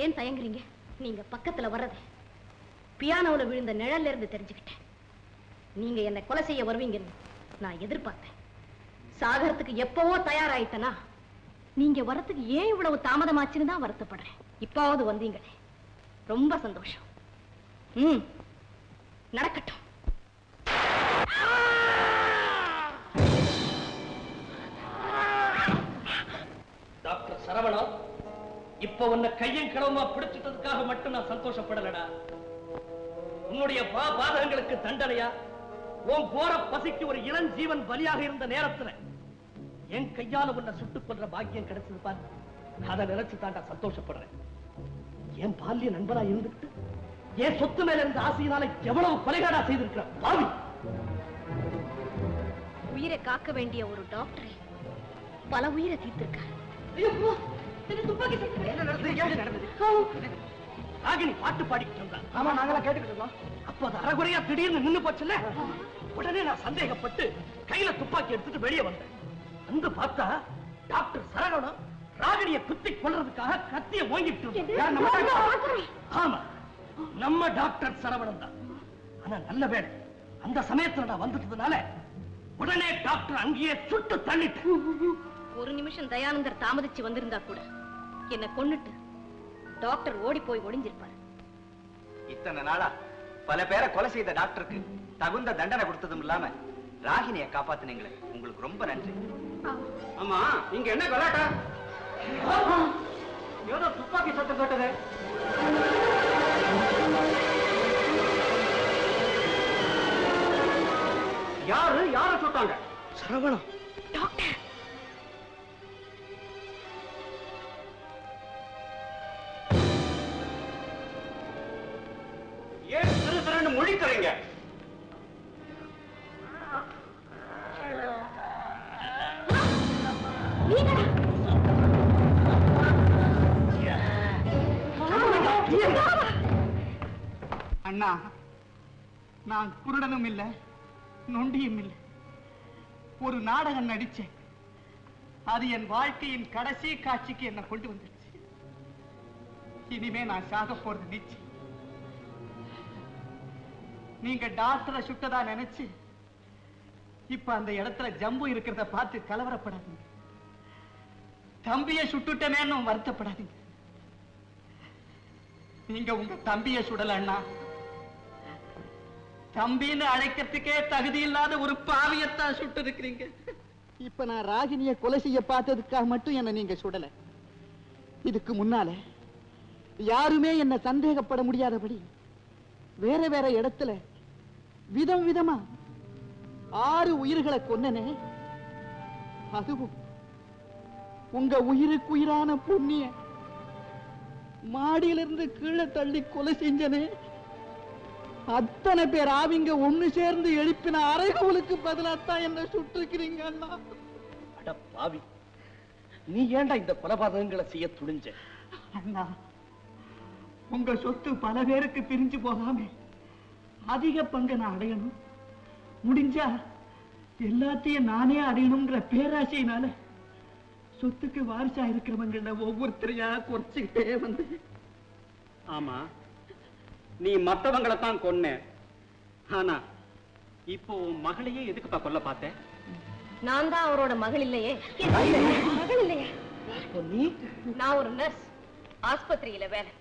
ஏன் தயங்குறீங்க? நீங்க பக்கத்துல வர்றது பியானோல விழுந்த நிழல்ல இருந்து தெரிஞ்சுக்கிட்டேன். நீங்க என்ன கொலை செய்ய வருவீங்கன்னு நான் எதிர்பார்த்தேன். சாகரத்துக்கு எப்பவோ தயாராயிட்டனா நீங்க வரத்துக்கு ஏன் இவ்வளவு தாமதமாச்சுன்னு தான் வருத்தப்படுறேன். இப்பாவது வந்தீங்களே, ரொம்ப சந்தோஷம். நடக்கட்டும். டாக்டர் சரவணா, இப்ப உன்னை கையும் களவுமா பிடிச்சிட்டதுக்காக மட்டும் நான் சந்தோஷப்படலடா. உன்னுடைய பாதகங்களுக்கு தண்டனையா உன் போற பசிக்கு ஒரு இளஞ்சீவன் பலியாக இருந்த நேரத்துல என் கையால உன்னை சுட்டுக் கொள்ற பாக்கியம் கிடைச்சது பாரு. அதை நினைச்சு தாண்டா சந்தோஷப்படுறேன். என் பால்ய நண்பனா இருந்துட்டு என் சொத்து மேல இருந்த ஆசையினால எவ்வளவு கொலைகாடா செய்திருக்கிற பாவி. உயிரை காக்க வேண்டிய ஒரு டாக்டரை பல உயிரை தீர்த்திருக்காரு. ராகினி பாட்டு பாடிக்கிட்டு இருந்தா. ஆமா, நாங்களாம் கேட்டுக்கிட்டு இருக்கோம். அப்ப அது அரைகுறையா திடீர்னு நின்னு போச்சுல்ல. உடனே நான் சந்தேகப்பட்டு கையில துப்பாக்கி எடுத்துட்டு வெளியே வந்தேன். வந்து பார்த்தா டாக்டர் சரவணன் ராகினியை குத்தி கொல்றதுக்காக கத்திய ஓங்கிட்டு. ஆமா, நம்ம டாக்டர் சரவணன் தான். ஆனா நல்ல வேளை அந்த சமயத்துல நான் வந்துட்டதுனால உடனே டாக்டர் அங்கேயே சுட்டு தள்ளிட்டு. ஒரு நிமிஷம் தயானந்தர் தாமதிச்சு வந்திருந்தா கூட என்ன கொன்னுட்டு டாக்டர் ஓடி போய் ஒளிஞ்சிருப்பாரு. இத்தனை நாளா பல பேரை கொலை செய்த டாக்டருக்கு தகுந்த தண்டனை கொடுத்ததும் இல்லாம ராகினியை காப்பாத்தினீங்களே, உங்களுக்கு ரொம்ப நன்றி. ஆமா, இங்க என்ன கலாட்டா? ஏதோ துப்பாக்கி சத்தம் கேட்டது. யார சுட்டாங்க? சரவணன். டாக்டர், ஏன் திரு திருன்னு மொழி தரீங்க? அண்ணா, நான் குருடனும் இல்ல, நொண்டியும் இல்லை. ஒரு நாடகம் நடிச்சேன். அது என் வாழ்க்கையின் கடைசி காட்சிக்கு என்ன கொண்டு வந்துருச்சு. இனிமே நான் சாக போறது நிச்சயம். நீங்க டாக்டரை சுட்டதா நினைச்சு இப்ப அந்த இடத்துல ஜம்பு இருக்கிறத பார்த்து கலவரப்படாதீங்க. தம்பியை சுட்டுட்டேன்னு வருத்தப்படாதீங்க. நீங்க உங்க தம்பியை சுடல அண்ணா. தம்பின்னு அழைக்கிறதுக்கே தகுதி இல்லாத ஒரு பாவியத்தான் சுட்டு இருக்கிறீங்க. இப்ப நான் ராகினிய கொலை செய்ய பார்த்ததுக்காக மட்டும் என்ன நீங்க சுடல. இதுக்கு முன்னால யாருமே என்ன சந்தேகப்பட முடியாதபடி வேற வேற இடத்துல விதம் விதமா 6 உயிர்களை கொன்னனே. அதுவும் உங்க உயிருக்குயிரான புண்ணிய மாடியிலிருந்து கீழே தள்ளி கொலை செஞ்சனே. அத்தனை பேர் ஆவிங்க ஒண்ணு சேர்ந்து எழுப்பின அறைகோலுக்கு பதிலாத்தான் என்ன சுட்டிருக்கிறீங்க அண்ணா. அட பாவி, நீ ஏண்டா இந்த கொலைபாதகங்களை செய்ய துணிஞ்ச? அண்ணா, உங்க சொத்து பல பேருக்கு பிரிஞ்சு போகாம அதிக பங்கு நான் அடையணும், முடிஞ்சா எல்லாத்தையும் நானே அடையணும்ன்ற பேராசையினால சொத்துக்கு வாரிசா இருக்கிறவங்க ஒவ்வொருத்தரையா குறைச்சுக்கிட்டே வந்து. ஆமா, நீ மத்தவங்களைத்தான் கொன்ன. ஆனா இப்போ மகளையே எதுக்குப்பா கொல்ல பார்த்த? நான் தான் அவரோட மகள் இல்லையே. மகள் இல்லையே? நான் ஒரு நர்ஸ், ஆஸ்பத்திரியில வேலை.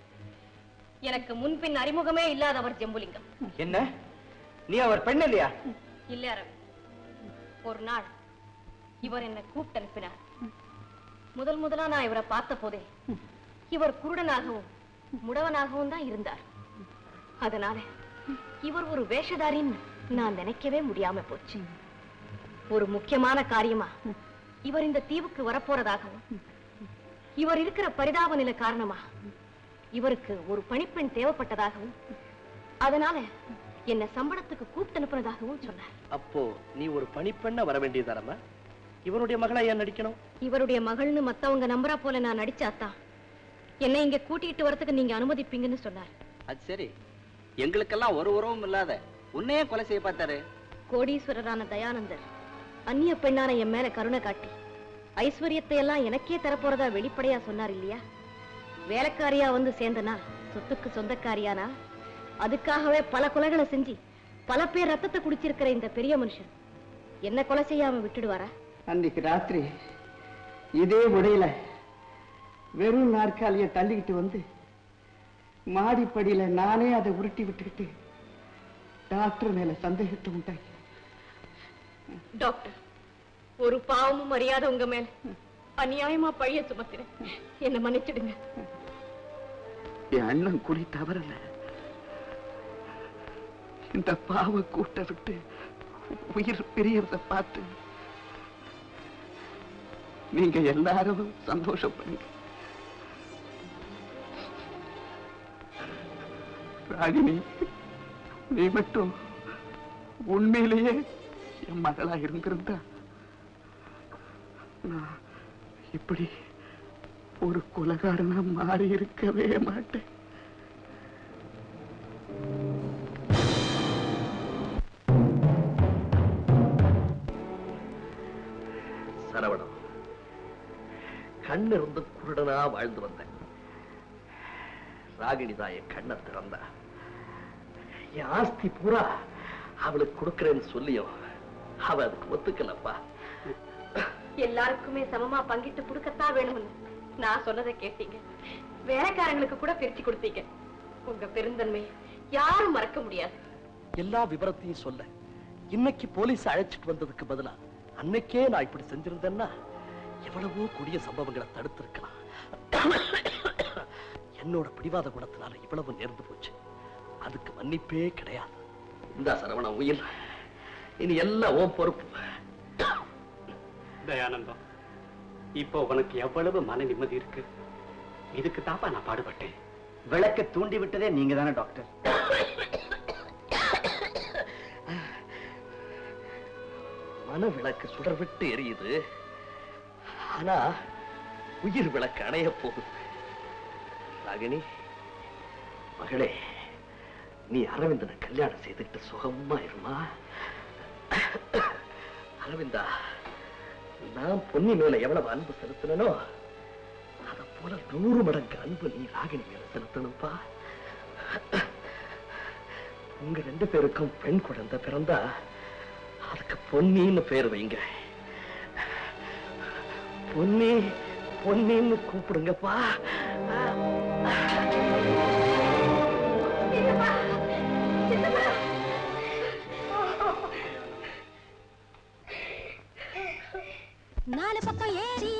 எனக்கு முன்பின் அறிமுகமே இல்லாதவர் ஜம்புலிங்கம். என்ன, நீ அவர் பெண் இல்லையா? இல்ல அரவி. ஒரு நாள் இவர் என்னை கூப்பிட்டு அனுப்பினார். முதலா நான் இவரை பார்த்த போதே இவர் குருடனாகவும் முடவனாகவும் தான் இருந்தார். அதனால இவர் ஒரு வேஷதாரின்னு நான் நினைக்கவே முடியாம போச்சு. ஒரு முக்கியமான காரியமா இவர் இந்த தீவுக்கு வரப்போறதாகவும், இவர் இருக்கிற பரிதாப நிலை காரணமா இவருக்கு ஒரு பணிப்பெண் தேவைப்பட்டதாகவும், அதனால என்ன சம்பளத்துக்கு கூப்பிட்டு அனுப்புனதாகவும் சொன்னார். அப்போ நீ ஒரு பணிப்பெண்ண வர வேண்டியதாரமா? இவருடைய மகளா ஏன் நடிக்கணும்? இவருடைய மகள்னு மத்தவங்க நம்பரா போல நான் நடிச்சாத்தான் என்னை இங்க கூட்டிட்டு வரதுக்கு நீங்க அனுமதிப்பீங்கன்னு சொன்னார். அது சரி, எங்களுக்கெல்லாம் ஒரு உறவும் இல்லாத உன்னையே கொலை செய்ய பார்த்தாரு. கோடீஸ்வரரான தயானந்தர் அந்நிய பெண்ணான என் மேல கருணை காட்டி ஐஸ்வர்யத்தை எல்லாம் எனக்கே தரப்போறதா வெளிப்படையா சொன்னார் இல்லையா? வேலைக்காரியா வந்து சேர்ந்தனா சொத்துக்கு சொந்தக்காரியானா அதுக்காகவே பல கொலைகளை செஞ்சு பல பேர் ரத்தத்தை குடிச்சிருக்கிற இந்த பெரிய மனுஷன் என்ன கொலை செய்யாம விட்டுடுவாரா? அன்னைக்கு ராத்திரி இதே உடையில வெறும் நாற்காலிய தள்ளிக்கிட்டு வந்து மாடிப்படியில நானே அதை உருட்டி விட்டுக்கிட்டு டாக்டர் மேல சந்தேகத்தை உண்டாக்கி. டாக்டர், ஒரு பாவமும் அறியாத உங்க மேல அநியாயமா பழிய சுமத்துறேன். என்ன மன்னிச்சிடுங்க. என் அண்ணன் குறி தவறல. இந்த பாவ கூட்ட விட்டு உயிர் பிரியறத பார்த்து நீங்க எல்லாரும் சந்தோஷப்படுங்க. ராகினி, நீ மட்டும் உண்மையிலேயே என் மகளா இருந்திருந்தா நான் இப்படி ஒரு கொலைகாரனா மாறி இருக்கவே மாட்டேன். சரவணம், கண்ணிருந்து குருடனா வாழ்ந்து வந்தேன். ராகினிதான் என் கண்ணை திறந்தா. என் ஆஸ்தி பூரா அவளுக்கு கொடுக்கிறேன்னு சொல்லியும் அவ அதுக்கு ஒத்துக்கலப்பா. எல்லாருக்குமே சமமா பங்கிட்டு கொடுக்கத்தான் வேணும்னு நான் சொன்னதை கேட்டீங்க. வேலைக்காரங்களுக்கு கூட பிரிச்சு கொடுத்தீங்க. உங்க பெருந்தன்மை யாரும் மறக்க முடியாது. எல்லா விவரத்தையும் சொல்ல இன்னைக்கு போலீஸ் அழைச்சிட்டு வந்ததுக்கு பதிலா அன்னைக்கே நான் இப்படி செஞ்சிருந்தேன்னா எவ்வளவோ கொடிய சம்பவங்களை தடுத்திருக்கலாம். என்னோட பிடிவாத குணத்தினால இவ்வளவு நேர்ந்து போச்சு. அதுக்கு மன்னிப்பே கிடையாது. இந்த சரவண உயிர் இனி எல்லாம் ஓ பொறுப்பு. தயானந்தம், இப்போ உனக்கு எவ்வளவு மன நிம்மதி இருக்கு. இதுக்கு தாப்பா நான் பாடுபட்டேன். விளக்க தூண்டி விட்டதே நீங்க தானே டாக்டர். மன விளக்கு சுடர் விட்டு எரியுது. ஆனா உயிர் விளக்கு அணைய போகுது. ராகினி மகளே, நீ அரவிந்தனை கல்யாணம் செய்துக்கிட்டு சுகமா இருமா. அரவிந்தா, நான் பொன்னி மேல எவ்வளவு அன்பு செலுத்தினோ அத போல 100 மடங்கு அன்பு நீ ராகினி மேல செலுத்தணும்பா. உங்க 2 பேருக்கும் பெண் குழந்தை பிறந்தா அதுக்கு பொன்னின்னு பேர் வைங்க. பொன்னி பொன்னின்னு கூப்பிடுங்கப்பா. நாலு பக்கம் ஏறி